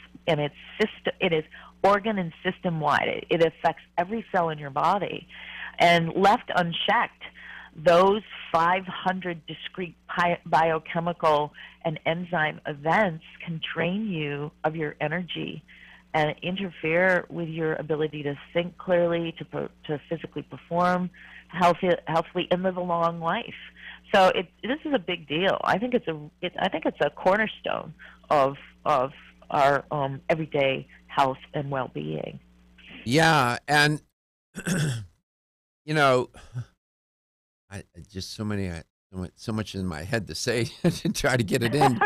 is organ and system wide. It affects every cell in your body, and left unchecked, those 500 discrete biochemical and enzyme events can drain you of your energy and interfere with your ability to think clearly, to physically perform healthily, and live a long life. So this is a big deal. I think it's a cornerstone of our everyday health and well-being. Yeah, and I just so much in my head to say to try to get it in.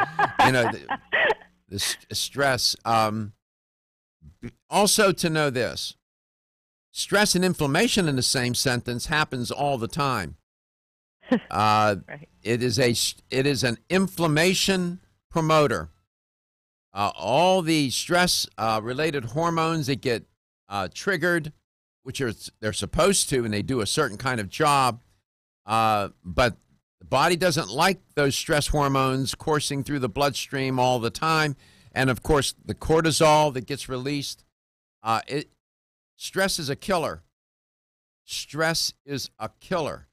The stress. Also, to know this: stress and inflammation in the same sentence happens all the time. Right. It is an inflammation promoter. All the stress related hormones that get triggered, which they're supposed to, and they do a certain kind of job. But the body doesn't like those stress hormones coursing through the bloodstream all the time. And, of course, the cortisol that gets released. Stress is a killer. Stress is a killer.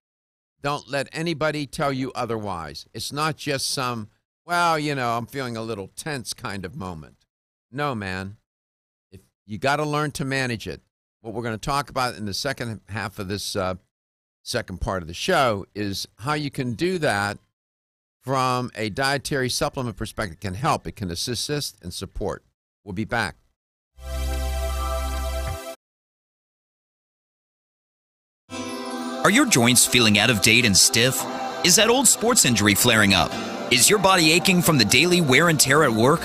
Don't let anybody tell you otherwise. It's not just some, I'm feeling a little tense kind of moment. No, man. If you got to learn to manage it. What we're going to talk about in the second half of this second part of the show is how you can do that from a dietary supplement perspective. It can help. It can assist and support. We'll be back. Are your joints feeling out of date and stiff? Is that old sports injury flaring up? Is your body aching from the daily wear and tear at work?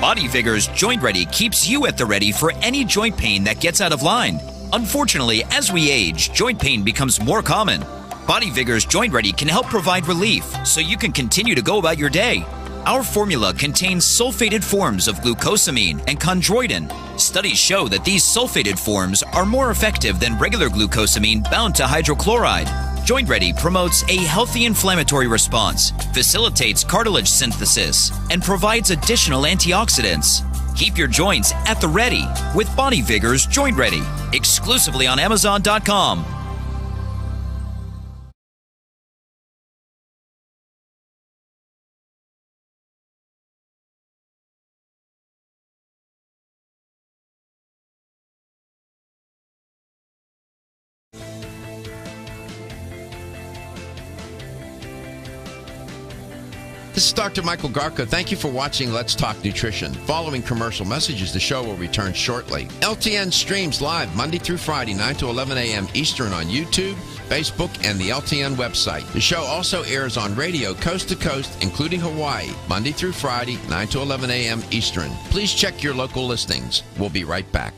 Body Vigor's Joint Ready keeps you at the ready for any joint pain that gets out of line. Unfortunately, as we age, joint pain becomes more common. Body Vigor's Joint Ready can help provide relief so you can continue to go about your day. Our formula contains sulfated forms of glucosamine and chondroitin. Studies show that these sulfated forms are more effective than regular glucosamine bound to hydrochloride. Joint Ready promotes a healthy inflammatory response, facilitates cartilage synthesis, and provides additional antioxidants. Keep your joints at the ready with Body Vigor's Joint Ready, exclusively on Amazon.com. This is Dr. Michael Garko. Thank you for watching Let's Talk Nutrition. Following commercial messages, the show will return shortly. LTN streams live Monday through Friday, 9 to 11 a.m. Eastern on YouTube, Facebook, and the LTN website. The show also airs on radio coast to coast, including Hawaii, Monday through Friday, 9 to 11 a.m. Eastern. Please check your local listings. We'll be right back.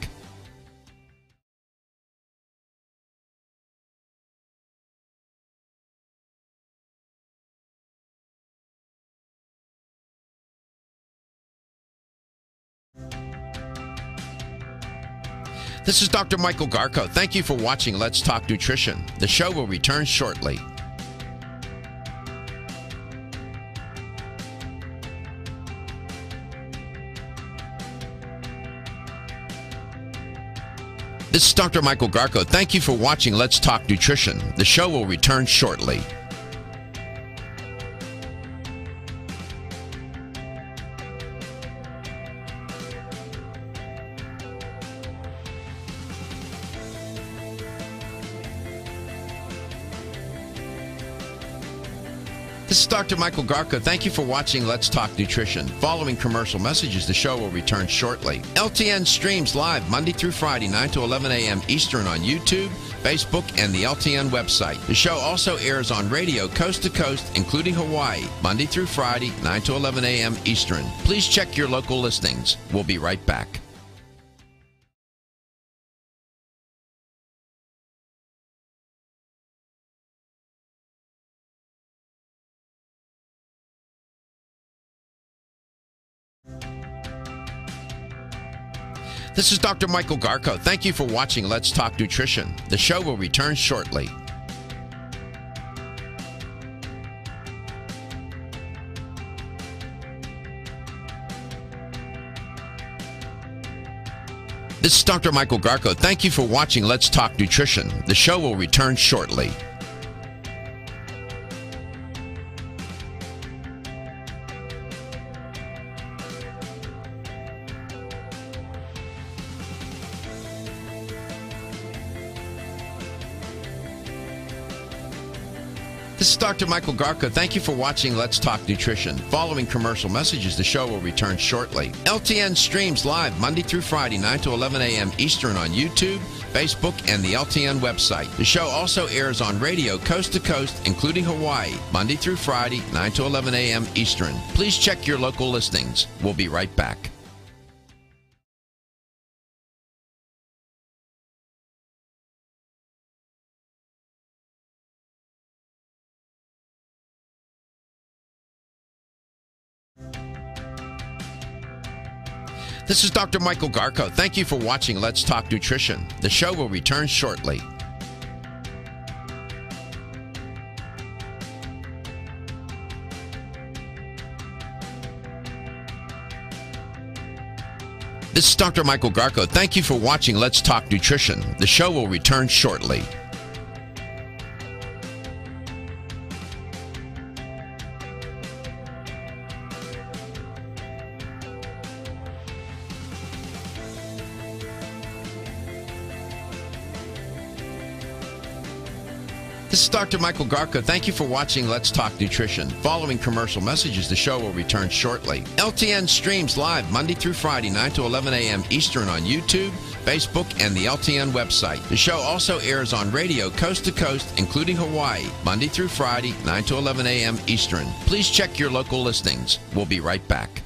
This is Dr. Michael Garko. Thank you for watching Let's Talk Nutrition. The show will return shortly. This is Dr. Michael Garko. Thank you for watching Let's Talk Nutrition. The show will return shortly. This is Dr. Michael Garko. Thank you for watching Let's Talk Nutrition. Following commercial messages, the show will return shortly. LTN streams live Monday through Friday, 9 to 11 a.m. Eastern on YouTube, Facebook, and the LTN website. The show also airs on radio coast to coast, including Hawaii, Monday through Friday, 9 to 11 a.m. Eastern. Please check your local listings. We'll be right back. This is Dr. Michael Garko. Thank you for watching Let's Talk Nutrition. The show will return shortly. This is Dr. Michael Garko. Thank you for watching Let's Talk Nutrition. The show will return shortly. This is Dr. Michael Garko. Thank you for watching Let's Talk Nutrition. Following commercial messages, the show will return shortly. LTN streams live Monday through Friday, 9 to 11 a.m. Eastern on YouTube, Facebook, and the LTN website. The show also airs on radio coast to coast, including Hawaii, Monday through Friday, 9 to 11 a.m. Eastern. Please check your local listings. We'll be right back. This is Dr. Michael Garko. Thank you for watching Let's Talk Nutrition. The show will return shortly. This is Dr. Michael Garko. Thank you for watching Let's Talk Nutrition. The show will return shortly. This is Dr. Michael Garko. Thank you for watching Let's Talk Nutrition. Following commercial messages, the show will return shortly. LTN streams live Monday through Friday, 9 to 11 a.m. Eastern on YouTube, Facebook, and the LTN website. The show also airs on radio coast to coast, including Hawaii, Monday through Friday, 9 to 11 a.m. Eastern. Please check your local listings. We'll be right back.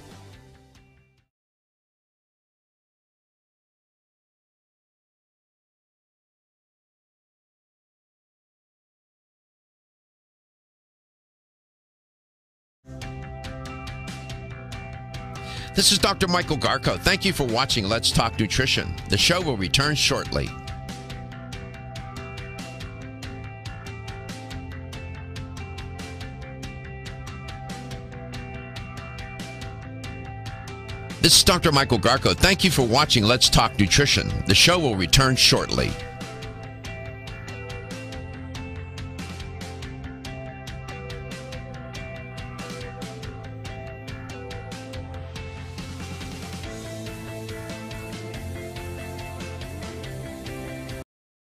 This is Dr. Michael Garko. Thank you for watching Let's Talk Nutrition. The show will return shortly. This is Dr. Michael Garko. Thank you for watching Let's Talk Nutrition. The show will return shortly.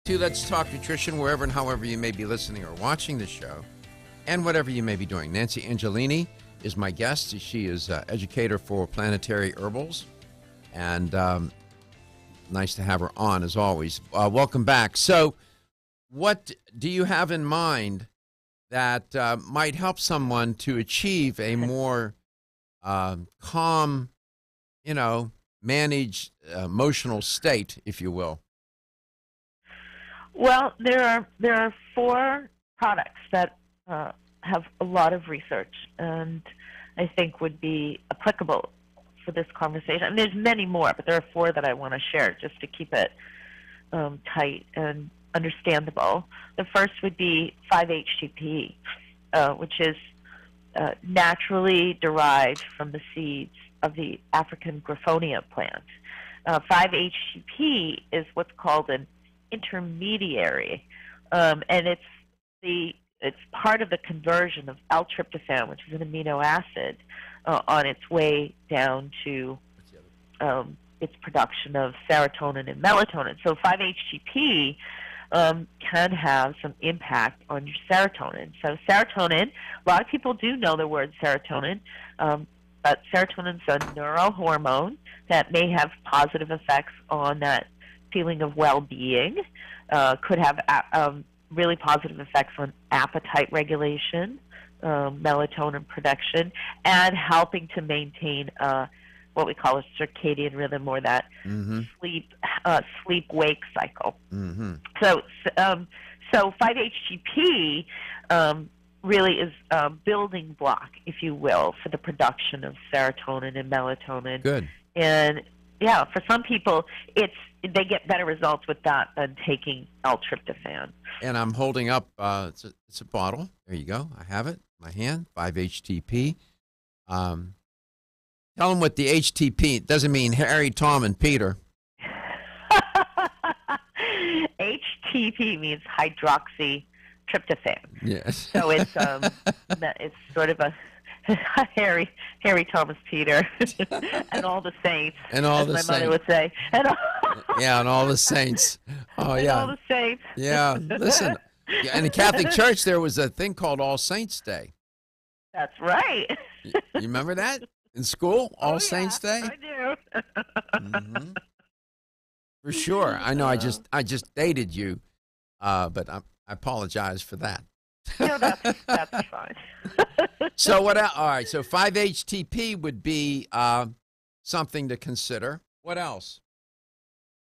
To Let's Talk Nutrition, wherever and however you may be listening or watching the show, and whatever you may be doing. Nancy Angelini is my guest. She is educator for Planetary Herbals, and nice to have her on, as always. Welcome back. So what do you have in mind that might help someone to achieve a more calm, managed emotional state, if you will? Well, there are 4 products that have a lot of research and I think would be applicable for this conversation. And there's many more, but there are 4 that I want to share just to keep it tight and understandable. The first would be 5-HTP, which is naturally derived from the seeds of the African Griffonia plant. 5-HTP is what's called an intermediary, and it's part of the conversion of L-tryptophan, which is an amino acid, on its way down to its production of serotonin and melatonin. So 5-HTP can have some impact on your serotonin. So serotonin, a lot of people do know the word serotonin, but serotonin's a neurohormone that may have positive effects on that feeling of well-being, could have really positive effects on appetite regulation, melatonin production, and helping to maintain what we call a circadian rhythm, or that sleep-wake cycle. So 5-HTP really is a building block, if you will, for the production of serotonin and melatonin. Good. And for some people, they get better results with that than taking L-tryptophan. And I'm holding up, it's a bottle. There you go. I have it in my hand, 5-HTP. Tell them what the HTP, it doesn't mean Harry, Tom, and Peter. HTP means hydroxytryptophan. Yes. So it's sort of a Harry, Thomas, Peter, and all the saints. And all as the my saints. mother would say. And Yeah, and all the saints. Oh, and yeah. all the saints. Yeah, listen. In the Catholic Church, there was a thing called All Saints Day. That's right. You remember that in school? All Oh, Saints yeah, Day? I do. Hmm. For sure. I know. I just dated you, but I apologize for that. No, that's fine. So what? All right. So 5-HTP would be something to consider. What else?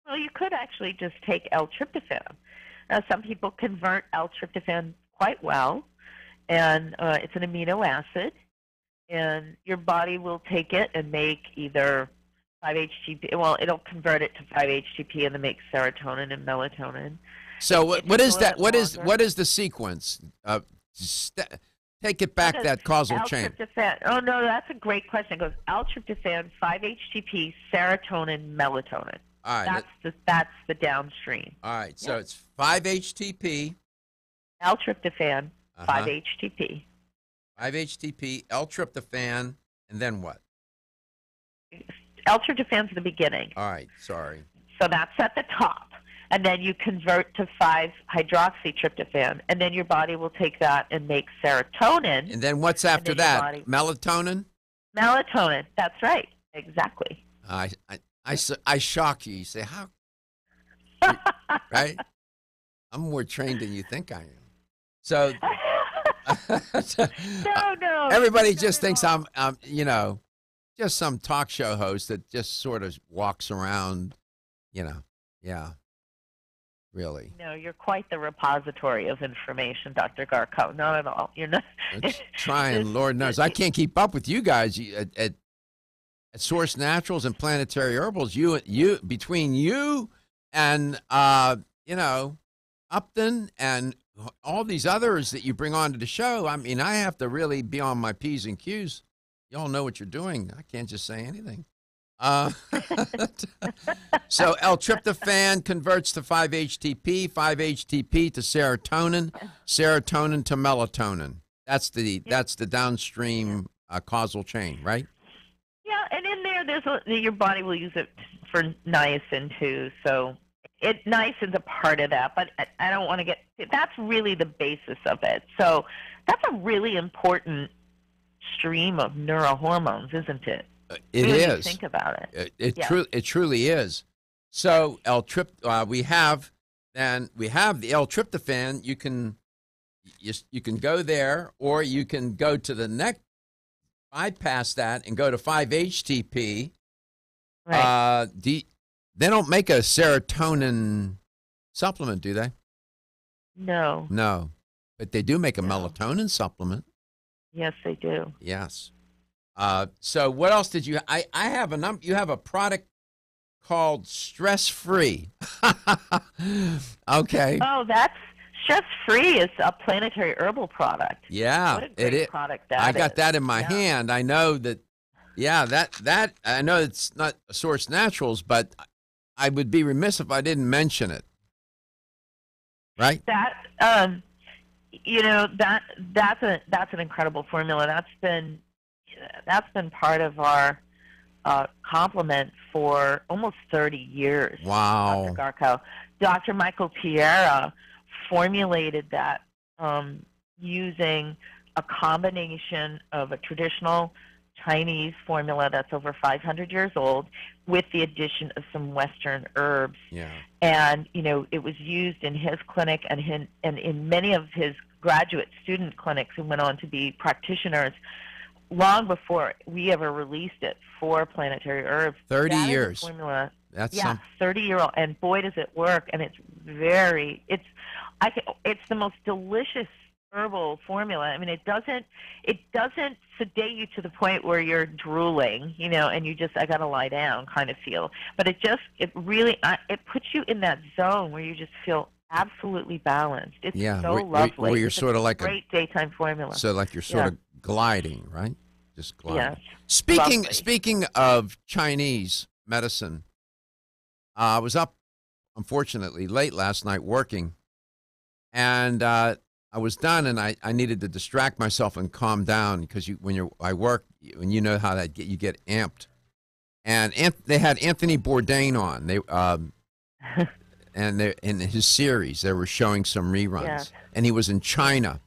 Well, you could actually just take L-tryptophan. Some people convert L-tryptophan quite well, and it's an amino acid, and your body will take it and make either 5-HTP. Well, it'll convert it to 5-HTP and then make serotonin and melatonin. So what is that? What is longer. the sequence? Take it back that causal chain. L-tryptophan. Oh no, that's a great question. It goes L-tryptophan, 5-HTP, serotonin, melatonin. All right. That's the downstream. All right. So it's 5-HTP, L-tryptophan, Uh-huh. 5-HTP. 5-HTP, L-tryptophan, and then what? L-tryptophan's the beginning. All right. Sorry. So that's at the top. And then you convert to 5-hydroxytryptophan. And then your body will take that and make serotonin. And then what's after then your that? body- Melatonin? Melatonin. That's right. Exactly. I shock you. You say, how? Right? I'm more trained than you think I am. So No. everybody not just at thinks all. I'm, just some talk show host that just sort of walks around, yeah, really. No, you're quite the repository of information, Dr. Garko. Not at all. You're not. It's trying, Lord knows. I can't keep up with you guys at Source Naturals and Planetary Herbals. You between you and Upton and all these others that you bring onto the show. I mean, I have to really be on my P's and Q's. Y'all know what you're doing. I can't just say anything. So L-tryptophan converts to 5-HTP, 5-HTP to serotonin, serotonin to melatonin. That's the downstream causal chain, right? Yeah, and in there, your body will use it for niacin too. So niacin's a part of that, but I don't want to get. That's really the basis of it. So that's a really important stream of neurohormones, isn't it? It really is. Think about it. It truly is. So we have the L-tryptophan. You can go there, or you can go to the next, bypass that, and go to 5-HTP. Right. They don't make a serotonin supplement, do they? No. No, but they do make a No. melatonin supplement. Yes, they do. Yes. So what else did you? I have you have a product called Stress Free. Okay. Oh, that's Stress Free is a Planetary Herbal product. Yeah, What a great it is. product that I got is. that in my Yeah. hand. I know that. Yeah, that I know it's not Source Naturals, but I would be remiss if I didn't mention it. Right? That that's an incredible formula. That's been part of our complement for almost 30 years. Wow. Dr. Garko. Dr. Michael Tierra formulated that using a combination of a traditional Chinese formula that's over 500 years old with the addition of some Western herbs. Yeah. And, it was used in his clinic and in many of his graduate student clinics who went on to be practitioners long before we ever released it for Planetary Herbs. 30 That is a years. formula. That's Yeah, some. 30-year-old, and boy, does it work! And it's the most delicious herbal formula. I mean, it doesn't sedate you to the point where you're drooling, and you just, I got to lie down kind of feel. But it really puts you in that zone where you just feel absolutely balanced. It's so lovely. Where you're it's sort of like a great daytime formula. So like you're sort of gliding, right? Just gliding. Yes. Speaking of Chinese medicine, I was up, unfortunately, late last night working, and I was done, and I needed to distract myself and calm down because I work, and you know how you get amped. And they had Anthony Bourdain on. And in his series, they were showing some reruns, and he was in China,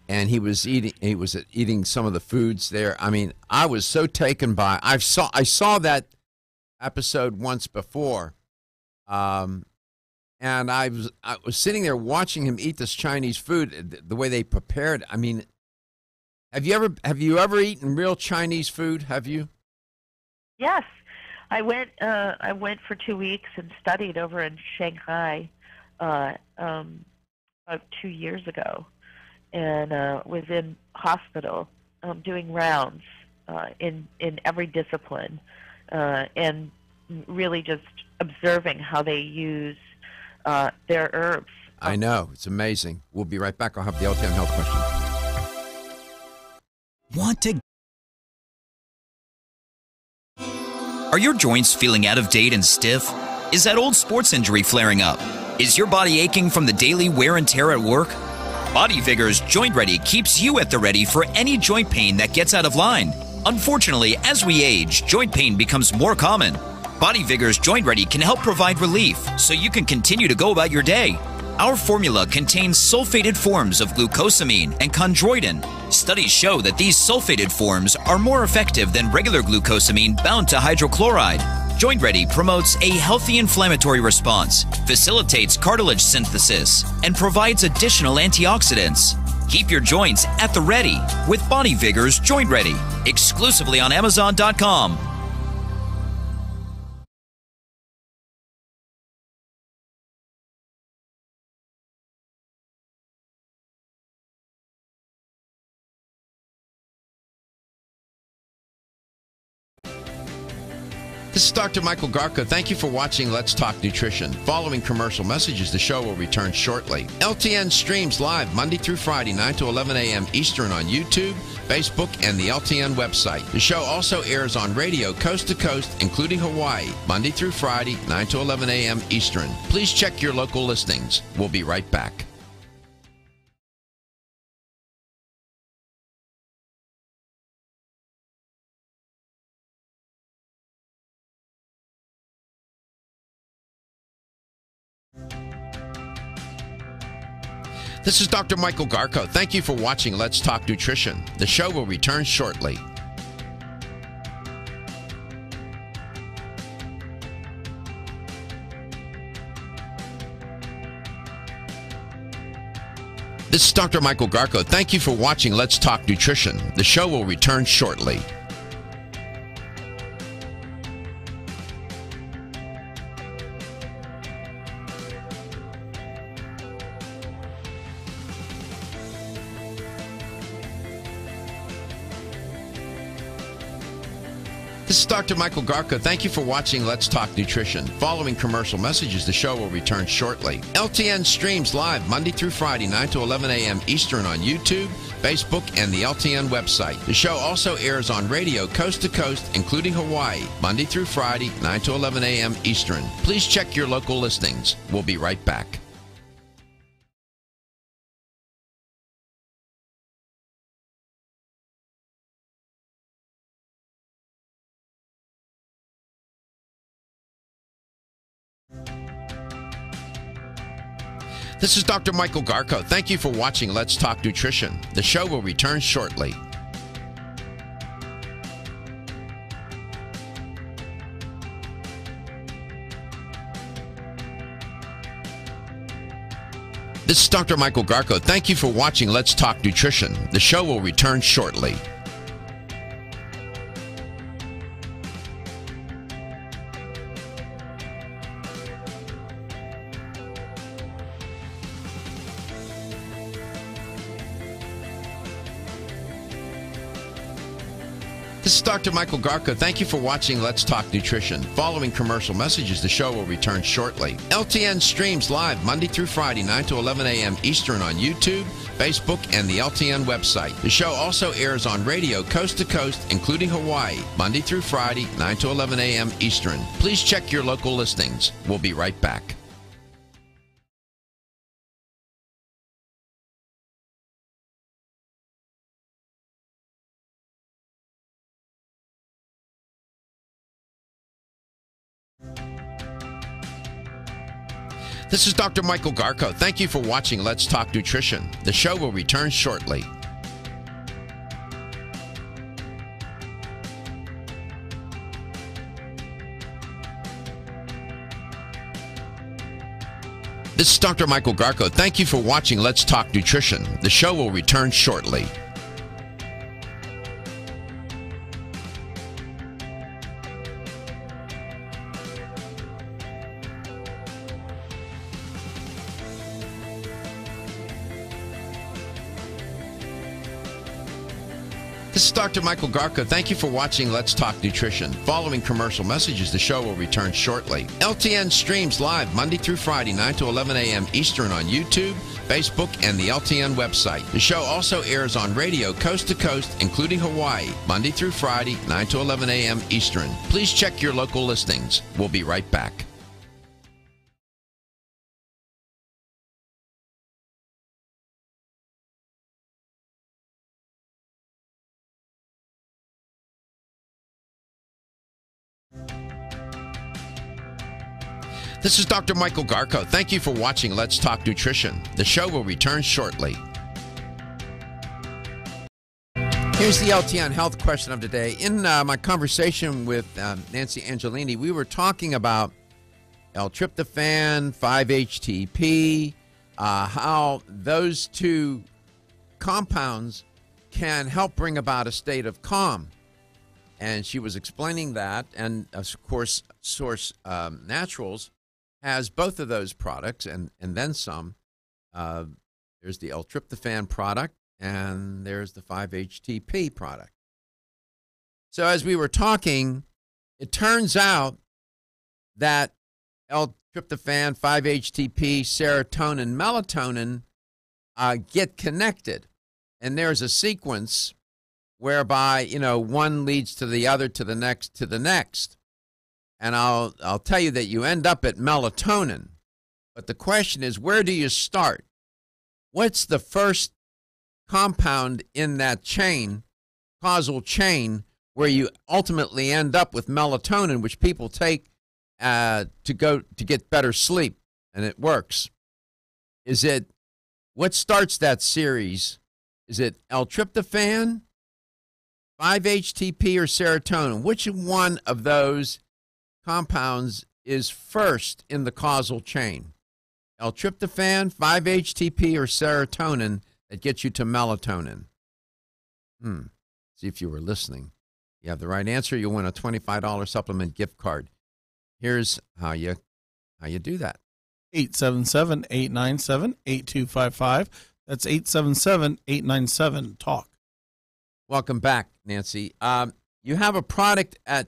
and he was eating some of the foods there. I mean, I was so taken by. I saw that episode once before, and I was sitting there watching him eat this Chinese food, the way they prepared. I mean, have you ever eaten real Chinese food? Have you? Yes. I went for 2 weeks and studied over in Shanghai about 2 years ago, and was in hospital doing rounds in every discipline, and really just observing how they use their herbs. I know. It's amazing. We'll be right back. I'll have the LTN Health question. Are your joints feeling out of date and stiff? Is that old sports injury flaring up? Is your body aching from the daily wear and tear at work? Body Vigor's Joint Ready keeps you at the ready for any joint pain that gets out of line. Unfortunately, as we age, joint pain becomes more common. Body Vigor's Joint Ready can help provide relief so you can continue to go about your day. Our formula contains sulfated forms of glucosamine and chondroitin. Studies show that these sulfated forms are more effective than regular glucosamine bound to hydrochloride. Joint Ready promotes a healthy inflammatory response, facilitates cartilage synthesis, and provides additional antioxidants. Keep your joints at the ready with Body Vigor's Joint Ready, exclusively on Amazon.com. This is Dr. Michael Garko. Thank you for watching Let's Talk Nutrition. Following commercial messages, the show will return shortly. LTN streams live Monday through Friday, 9 to 11 a.m. Eastern on YouTube, Facebook, and the LTN website. The show also airs on radio coast to coast, including Hawaii, Monday through Friday, 9 to 11 a.m. Eastern. Please check your local listings. We'll be right back. This is Dr. Michael Garko. Thank you for watching Let's Talk Nutrition. The show will return shortly. This is Dr. Michael Garko. Thank you for watching Let's Talk Nutrition. The show will return shortly. This is Dr. Michael Garko. Thank you for watching Let's Talk Nutrition. Following commercial messages, the show will return shortly. LTN streams live Monday through Friday, 9 to 11 a.m. Eastern on YouTube, Facebook, and the LTN website. The show also airs on radio coast to coast, including Hawaii, Monday through Friday, 9 to 11 a.m. Eastern. Please check your local listings. We'll be right back. This is Dr. Michael Garko. Thank you for watching Let's Talk Nutrition. The show will return shortly. This is Dr. Michael Garko. Thank you for watching Let's Talk Nutrition. The show will return shortly. This is Dr. Michael Garko. Thank you for watching Let's Talk Nutrition. Following commercial messages, the show will return shortly. LTN streams live Monday through Friday, 9 to 11 a.m. Eastern on YouTube, Facebook, and the LTN website. The show also airs on radio coast to coast, including Hawaii, Monday through Friday, 9 to 11 a.m. Eastern. Please check your local listings. We'll be right back. This is Dr. Michael Garko. Thank you for watching Let's Talk Nutrition. The show will return shortly. This is Dr. Michael Garko. Thank you for watching Let's Talk Nutrition. The show will return shortly. This is Dr. Michael Garko. Thank you for watching Let's Talk Nutrition. Following commercial messages, the show will return shortly. LTN streams live Monday through Friday, 9 to 11 a.m. Eastern on YouTube, Facebook, and the LTN website. The show also airs on radio coast to coast, including Hawaii, Monday through Friday, 9 to 11 a.m. Eastern. Please check your local listings. We'll be right back. This is Dr. Michael Garko. Thank you for watching Let's Talk Nutrition. The show will return shortly. Here's the LTN health question of the day. In my conversation with Nancy Angelini, we were talking about L-tryptophan, 5-HTP, how those two compounds can help bring about a state of calm. And she was explaining that, and of course, Source Naturals has both of those products and then some. There's the L-tryptophan product and there's the 5-HTP product. So as we were talking, it turns out that L-tryptophan, 5-HTP, serotonin, melatonin get connected. And there's a sequence whereby, one leads to the other, to the next, to the next. And I'll tell you that you end up at melatonin. But the question is, where do you start? What's the first compound in that chain, causal chain, where you ultimately end up with melatonin, which people take to get better sleep, and it works? What starts that series? Is it L-tryptophan, 5-HTP, or serotonin? Which one of those compounds is first in the causal chain? L-tryptophan, 5-HTP, or serotonin that gets you to melatonin? See if you were listening. You have the right answer, you'll win a $25 supplement gift card. Here's how you do that. 877-897-8255. That's 877-897-TALK. Welcome back, Nancy. You have a product at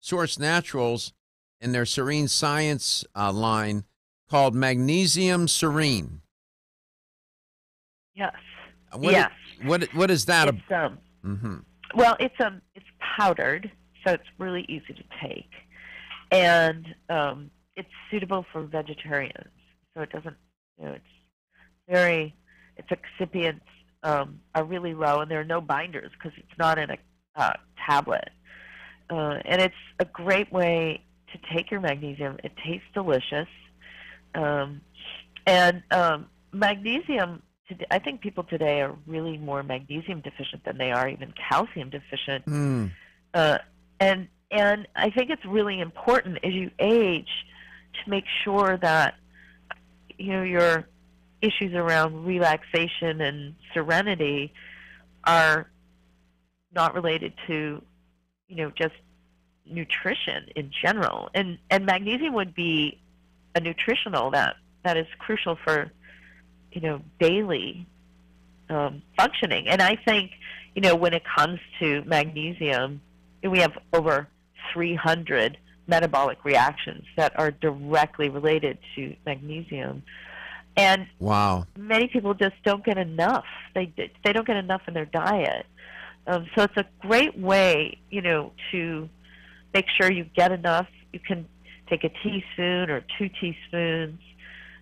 Source Naturals in their Serene Science line called Magnesium Serene. Yes. What is that? It's, Well, it's powdered, so it's really easy to take, and it's suitable for vegetarians. So it doesn't, its excipients are really low, and there are no binders because it's not in a tablet. And it's a great way to take your magnesium. It tastes delicious. Magnesium, I think people today are really more magnesium deficient than they are even calcium deficient. And I think it's really important as you age to make sure that, your issues around relaxation and serenity are not related to just nutrition in general. And magnesium would be a nutritional that is crucial for, daily functioning. And I think when it comes to magnesium, we have over 300 metabolic reactions that are directly related to magnesium. And wow, many people just don't get enough. They don't get enough in their diet. So it's a great way, to make sure you get enough. You can take a teaspoon or 2 teaspoons,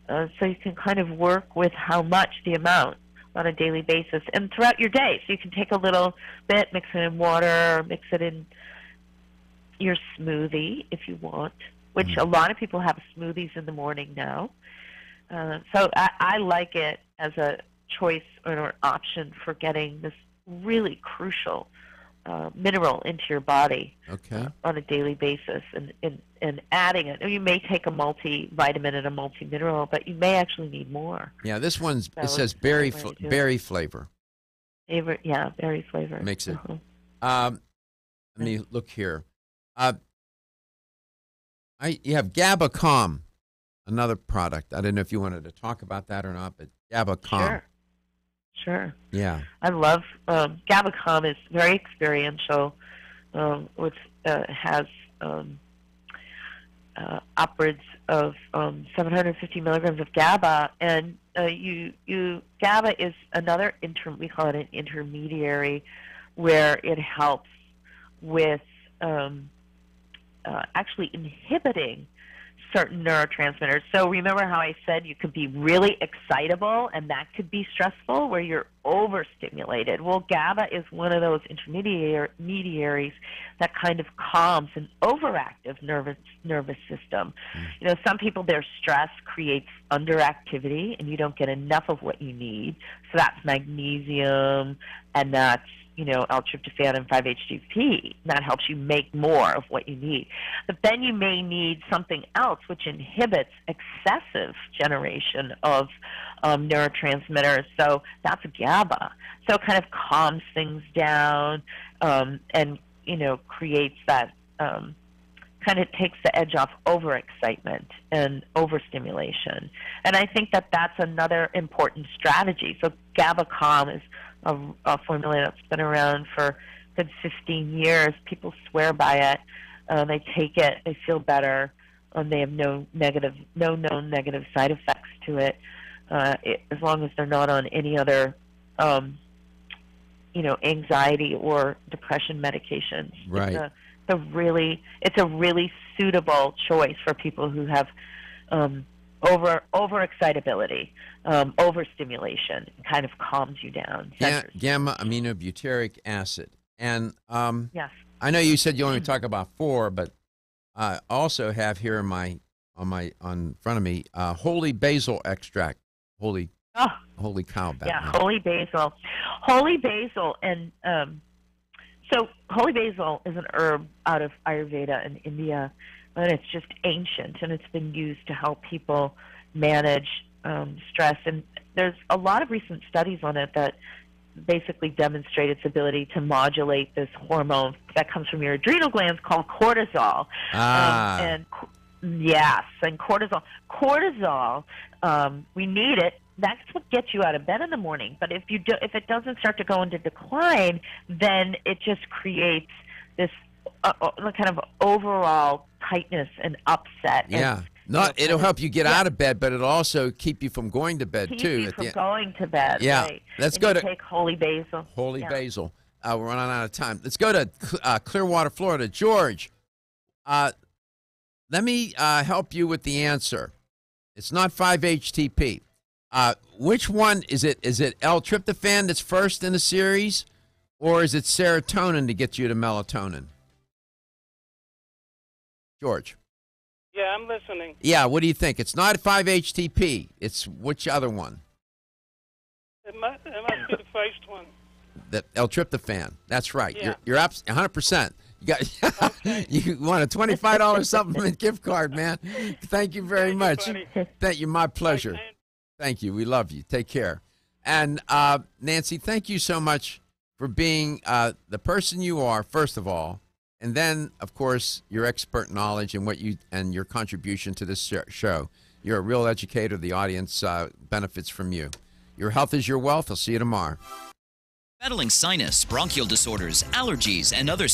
so you can kind of work with how much, the amount, on a daily basis and throughout your day. So you can take a little bit, mix it in water, or mix it in your smoothie if you want, which a lot of people have smoothies in the morning now. So I like it as a choice or an option for getting this really crucial mineral into your body on a daily basis, and adding it. You may take a multivitamin and a multimineral, but you may actually need more. Yeah, this one's, it says berry flavor. Yeah, berry flavor. Makes it. Let me look here. You have GABA Calm, another product. I don't know if you wanted to talk about that or not, but GABA Calm. Sure. Yeah. I love GABA Calm is very experiential, which has upwards of 750 milligrams of GABA, and GABA is another we call it an intermediary, where it helps with actually inhibiting certain neurotransmitters. So remember how I said you could be really excitable, and that could be stressful, where you're overstimulated. Well, GABA is one of those intermediaries that kind of calms an overactive nervous system. Some people, their stress creates underactivity, and you don't get enough of what you need. So that's magnesium, and that's L-tryptophan and 5-HTP. That helps you make more of what you need. But then you may need something else which inhibits excessive generation of neurotransmitters. So that's GABA. So it kind of calms things down, and creates that kind of takes the edge off overexcitement and overstimulation. And I think that that's another important strategy. So GABA Calm is a formula that's been around for a good 15 years. People swear by it. They take it, they feel better. They have no known negative side effects to it, as long as they're not on any other, anxiety or depression medications. Right. It's a really suitable choice for people who have overexcitability, overstimulation. It kind of calms you down. Gamma aminobutyric acid. And yes. I know you said you only talk about 4, but I also have here on front of me holy basil extract. Holy cow! Batman. Yeah, holy basil. Holy basil, and so holy basil is an herb out of Ayurveda in India, and it's just ancient, and it's been used to help people manage stress. And there's a lot of recent studies on it that basically demonstrate its ability to modulate this hormone that comes from your adrenal glands called cortisol. And cortisol. Cortisol, we need it. That's what gets you out of bed in the morning. But if it doesn't start to go into decline, then it just creates this kind of overall tightness and upset. Yeah. It'll help you get out of bed, but it'll also keep you from going to bed, keep too. You from going to bed. Yeah. Right. Let's go to take holy basil. Holy basil. We're running out of time. Let's go to Clearwater, Florida. George, let me help you with the answer. It's not 5-HTP. Which one is it? Is it L-tryptophan that's first in the series, or is it serotonin to get you to melatonin? George. Yeah, I'm listening. Yeah, what do you think? It's not 5-HTP. It's which other one? It must be the first one. The L-tryptophan. That's right. Yeah. You're 100%. You got you want a $25 supplement gift card, man. Thank you very much. Thank you. My pleasure. Thank you. We love you. Take care. And Nancy, thank you so much for being the person you are, first of all, and then, of course, your expert knowledge and your contribution to this show. You're a real educator. The audience benefits from you. Your health is your wealth. I'll see you tomorrow. Battling sinus, bronchial disorders, allergies, and other